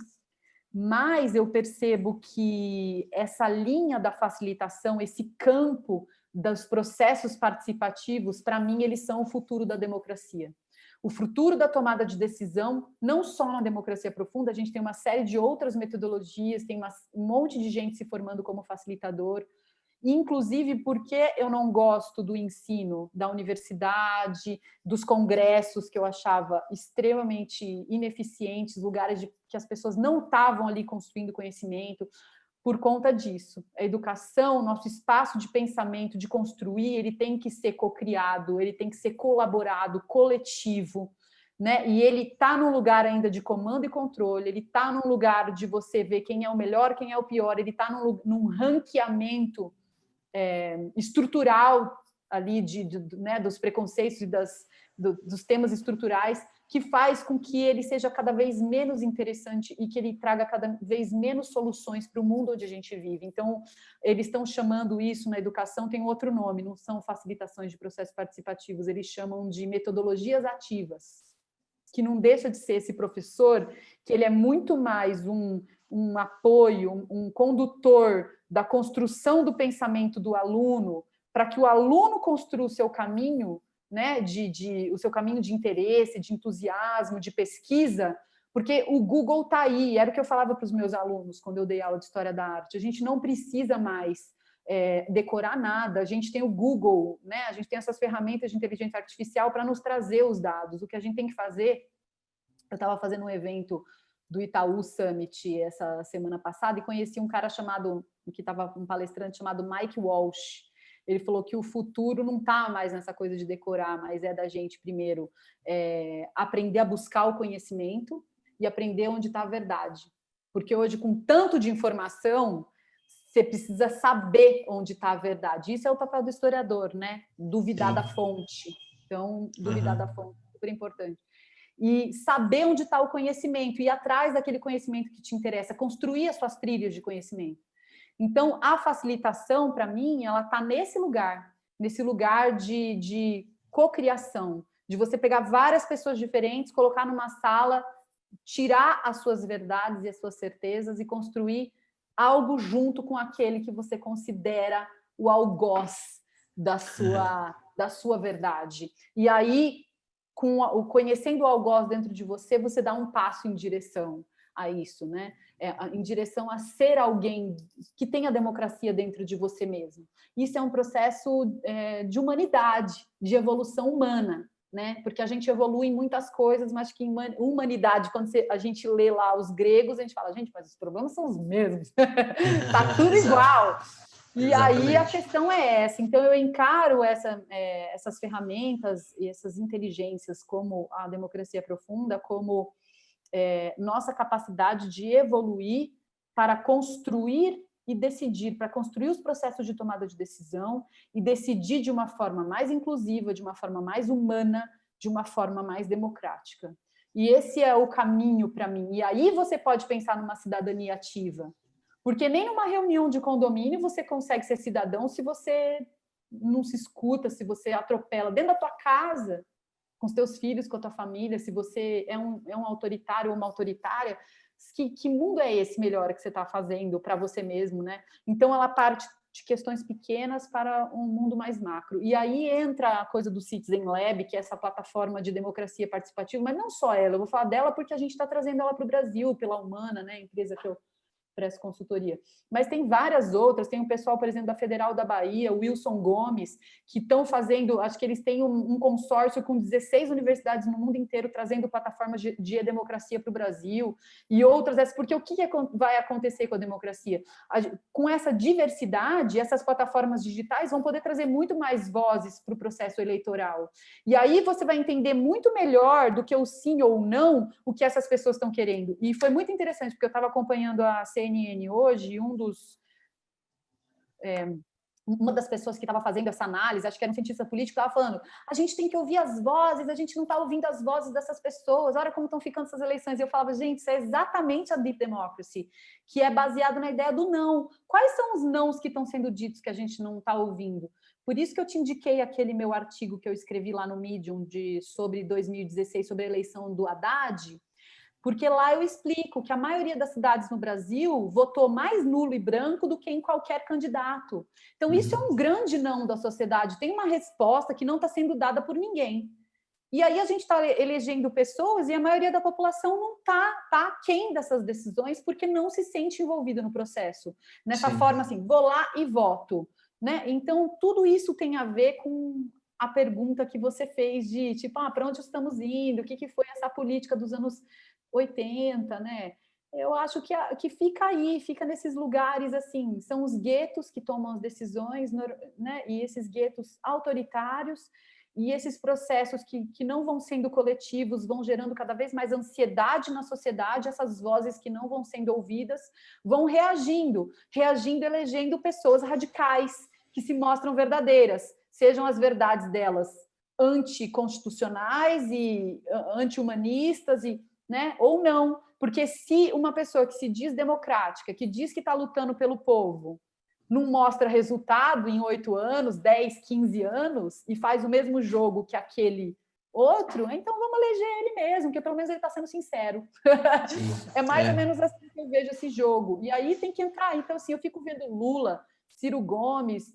mas eu percebo que essa linha da facilitação, esse campo dos processos participativos, para mim, eles são o futuro da democracia. O futuro da tomada de decisão, não só na democracia profunda, a gente tem uma série de outras metodologias, tem um monte de gente se formando como facilitador, inclusive porque eu não gosto do ensino da universidade, dos congressos que eu achava extremamente ineficientes, lugares que as pessoas não estavam ali construindo conhecimento, por conta disso. A educação, nosso espaço de pensamento, de construir, ele tem que ser cocriado, ele tem que ser colaborado, coletivo, né? E ele está num lugar ainda de comando e controle, ele está num lugar de você ver quem é o melhor, quem é o pior, ele está num ranqueamento estrutural ali né, dos preconceitos e dos temas estruturais, que faz com que ele seja cada vez menos interessante e que ele traga cada vez menos soluções para o mundo onde a gente vive. Então, eles estão chamando isso na educação, tem outro nome, não são facilitações de processos participativos, eles chamam de metodologias ativas, que não deixa de ser esse professor, que ele é muito mais um apoio, um condutor da construção do pensamento do aluno, para que o aluno construa o seu caminho, né, o seu caminho de interesse, de entusiasmo, de pesquisa, porque o Google está aí, era o que eu falava para os meus alunos quando eu dei aula de História da Arte, a gente não precisa mais decorar nada, a gente tem o Google, né, a gente tem essas ferramentas de inteligência artificial para nos trazer os dados, o que a gente tem que fazer. Eu estava fazendo um evento do Itaú Summit essa semana passada e conheci um cara um palestrante chamado Mike Walsh. Ele falou que o futuro não está mais nessa coisa de decorar, mas é da gente, primeiro, aprender a buscar o conhecimento e aprender onde está a verdade. Porque hoje, com tanto de informação, você precisa saber onde está a verdade. Isso é o papel do historiador, né? Duvidar da fonte. Então, duvidar da fonte é super importante. E saber onde está o conhecimento, ir atrás daquele conhecimento que te interessa, construir as suas trilhas de conhecimento. Então, a facilitação, para mim, ela está nesse lugar de cocriação, de você pegar várias pessoas diferentes, colocar numa sala, tirar as suas verdades e as suas certezas e construir algo junto com aquele que você considera o algoz da sua verdade. E aí, conhecendo o algoz dentro de você, você dá um passo em direção a isso, né? em direção a ser alguém que tenha democracia dentro de você mesmo. Isso é um processo de humanidade, de evolução humana, né? Porque a gente evolui em muitas coisas, mas que em humanidade, quando a gente lê lá os gregos, a gente fala, gente, mas os problemas são os mesmos, tá tudo igual. E aí a questão é essa. Então eu encaro essas ferramentas e essas inteligências como a democracia profunda, como nossa capacidade de evoluir para construir e decidir, para construir os processos de tomada de decisão e decidir de uma forma mais inclusiva, de uma forma mais humana, de uma forma mais democrática. E esse é o caminho para mim. E aí você pode pensar numa cidadania ativa, porque nem numa reunião de condomínio você consegue ser cidadão se você não se escuta, se você atropela dentro da tua casa, com os teus filhos, com a tua família, se você é um autoritário ou uma autoritária, que mundo é esse melhor que você está fazendo para você mesmo, né? Então, ela parte de questões pequenas para um mundo mais macro. E aí entra a coisa do Citizen Lab, que é essa plataforma de democracia participativa, mas não só ela, eu vou falar dela porque a gente está trazendo ela para o Brasil, pela Humana, né? A empresa que eu presto consultoria. Mas tem várias outras, tem um pessoal, por exemplo, da Federal da Bahia, o Wilson Gomes, que estão fazendo, acho que eles têm um consórcio com 16 universidades no mundo inteiro, trazendo plataformas de democracia para o Brasil, e outras, porque o que vai acontecer com a democracia? Com essa diversidade, essas plataformas digitais vão poder trazer muito mais vozes para o processo eleitoral. E aí você vai entender muito melhor do que o sim ou o não, o que essas pessoas estão querendo. E foi muito interessante, porque eu estava acompanhando a CNN hoje, e uma das pessoas que estava fazendo essa análise, acho que era um cientista político, estava falando, a gente tem que ouvir as vozes, a gente não está ouvindo as vozes dessas pessoas, olha como estão ficando essas eleições. E eu falava, gente, isso é exatamente a Deep Democracy, que é baseado na ideia do não. Quais são os nãos que estão sendo ditos que a gente não está ouvindo? Por isso que eu te indiquei aquele meu artigo que eu escrevi lá no Medium sobre 2016, sobre a eleição do Haddad, porque lá eu explico que a maioria das cidades no Brasil votou mais nulo e branco do que em qualquer candidato. Então, isso é um grande não da sociedade. Tem uma resposta que não está sendo dada por ninguém. E aí a gente está elegendo pessoas e a maioria da população não está aquém dessas decisões porque não se sente envolvida no processo. Nessa forma, assim, vou lá e voto. Né? Então, tudo isso tem a ver com a pergunta que você fez de, tipo, para onde estamos indo? O que foi essa política dos anos 80, né? Eu acho que fica aí, fica nesses lugares, assim, são os guetos que tomam as decisões, né? E esses guetos autoritários e esses processos que não vão sendo coletivos, vão gerando cada vez mais ansiedade na sociedade, essas vozes que não vão sendo ouvidas, vão reagindo, elegendo pessoas radicais, que se mostram verdadeiras, sejam as verdades delas anticonstitucionais e anti-humanistas, né? Ou não, porque se uma pessoa que se diz democrática, que diz que está lutando pelo povo, não mostra resultado em 8 anos, 10, 15 anos, e faz o mesmo jogo que aquele outro, então vamos eleger ele mesmo, porque pelo menos ele está sendo sincero. É mais ou menos assim que eu vejo esse jogo. E aí tem que entrar. Então, assim, eu fico vendo Lula, Ciro Gomes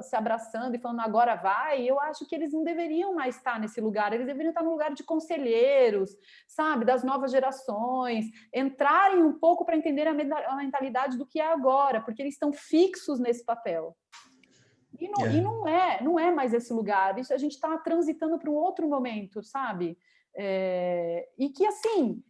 se abraçando e falando agora vai, eu acho que eles não deveriam mais estar nesse lugar, eles deveriam estar no lugar de conselheiros, sabe, das novas gerações, entrarem um pouco para entender a mentalidade do que é agora, porque eles estão fixos nesse papel. E não é mais esse lugar, isso, a gente está transitando para um outro momento, sabe? E que, assim,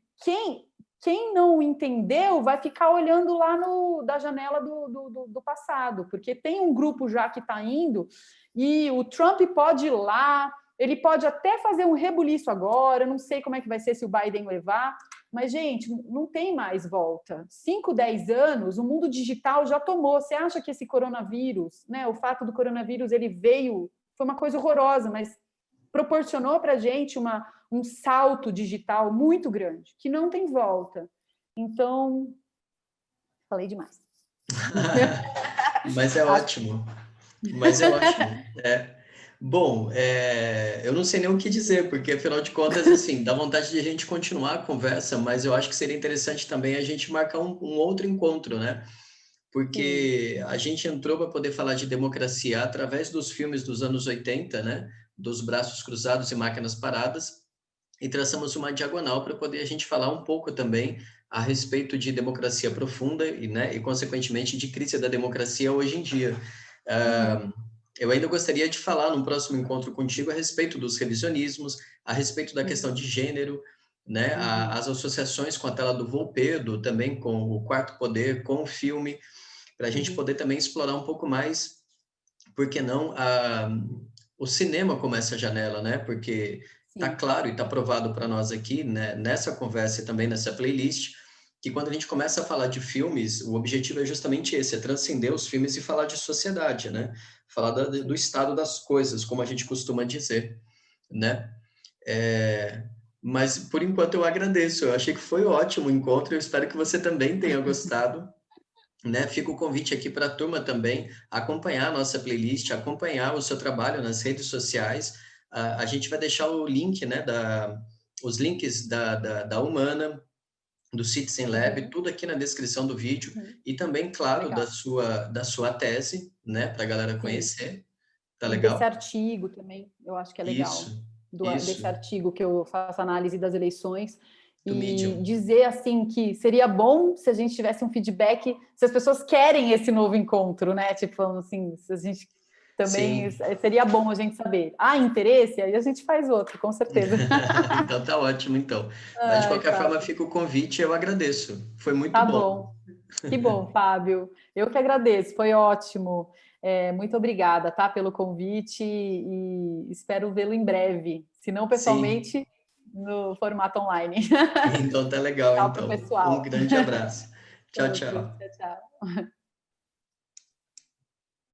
quem não entendeu vai ficar olhando lá da janela do passado, porque tem um grupo já que está indo, e o Trump pode ir lá, ele pode até fazer um rebuliço agora, não sei como é que vai ser se o Biden levar, mas, gente, não tem mais volta. 5, 10 anos, o mundo digital já tomou. Você acha que esse coronavírus, né, o fato do coronavírus, ele veio, foi uma coisa horrorosa, mas proporcionou para a gente um salto digital muito grande, que não tem volta. Então, falei demais. Mas é ótimo. Mas é ótimo. Bom, eu não sei nem o que dizer, porque, afinal de contas, assim, dá vontade de a gente continuar a conversa, mas eu acho que seria interessante também a gente marcar um outro encontro, né? Porque a gente entrou para poder falar de democracia através dos filmes dos anos 80, né? Dos Braços Cruzados e Máquinas Paradas, e traçamos uma diagonal para poder a gente falar um pouco também a respeito de democracia profunda e, né, e consequentemente de crise da democracia hoje em dia. Uhum. Eu ainda gostaria de falar num próximo encontro contigo a respeito dos revisionismos, a respeito da questão Sim. de gênero, né, Uhum. as associações com a tela do Volpedo, também com o Quarto Poder, com o filme, para a gente Uhum. poder também explorar um pouco mais, por que não, o cinema como essa janela, né? Porque está Sim. claro e está provado para nós aqui, né, nessa conversa e também nessa playlist, que quando a gente começa a falar de filmes, o objetivo é justamente esse, é transcender os filmes e falar de sociedade, né? Falar do Sim. estado das coisas, como a gente costuma dizer, né? É, mas, por enquanto, eu agradeço. Eu achei que foi ótimo o encontro. Eu espero que você também tenha gostado, né? Fica o convite aqui para a turma também acompanhar a nossa playlist, acompanhar o seu trabalho nas redes sociais. A gente vai deixar o link, né, os links da Humana, do Citizen Lab, Uhum. tudo aqui na descrição do vídeo Uhum. e também, claro, Legal. da sua tese, né, para a galera Sim. conhecer. Tá E desse legal? artigo também, eu acho que é legal, Isso, desse isso, artigo que eu faço análise das eleições, do e Medium. dizer assim que seria bom se a gente tivesse um feedback, se as pessoas querem esse novo encontro, né? Tipo, falando assim, se a gente também Sim. seria bom a gente saber. Há interesse? Aí a gente faz outro, com certeza. Então tá ótimo, então. Mas de Ai, qualquer forma, Fábio, fica o convite, eu agradeço. Foi muito tá bom. bom. Que bom, Fábio. Eu que agradeço, foi ótimo. Muito obrigada, tá, pelo convite e espero vê-lo em breve, se não Sim. pessoalmente, no formato online. Então tá legal, Tchau para o então. Um pessoal. grande abraço. Tchau, Outro. tchau. Tchau, tchau.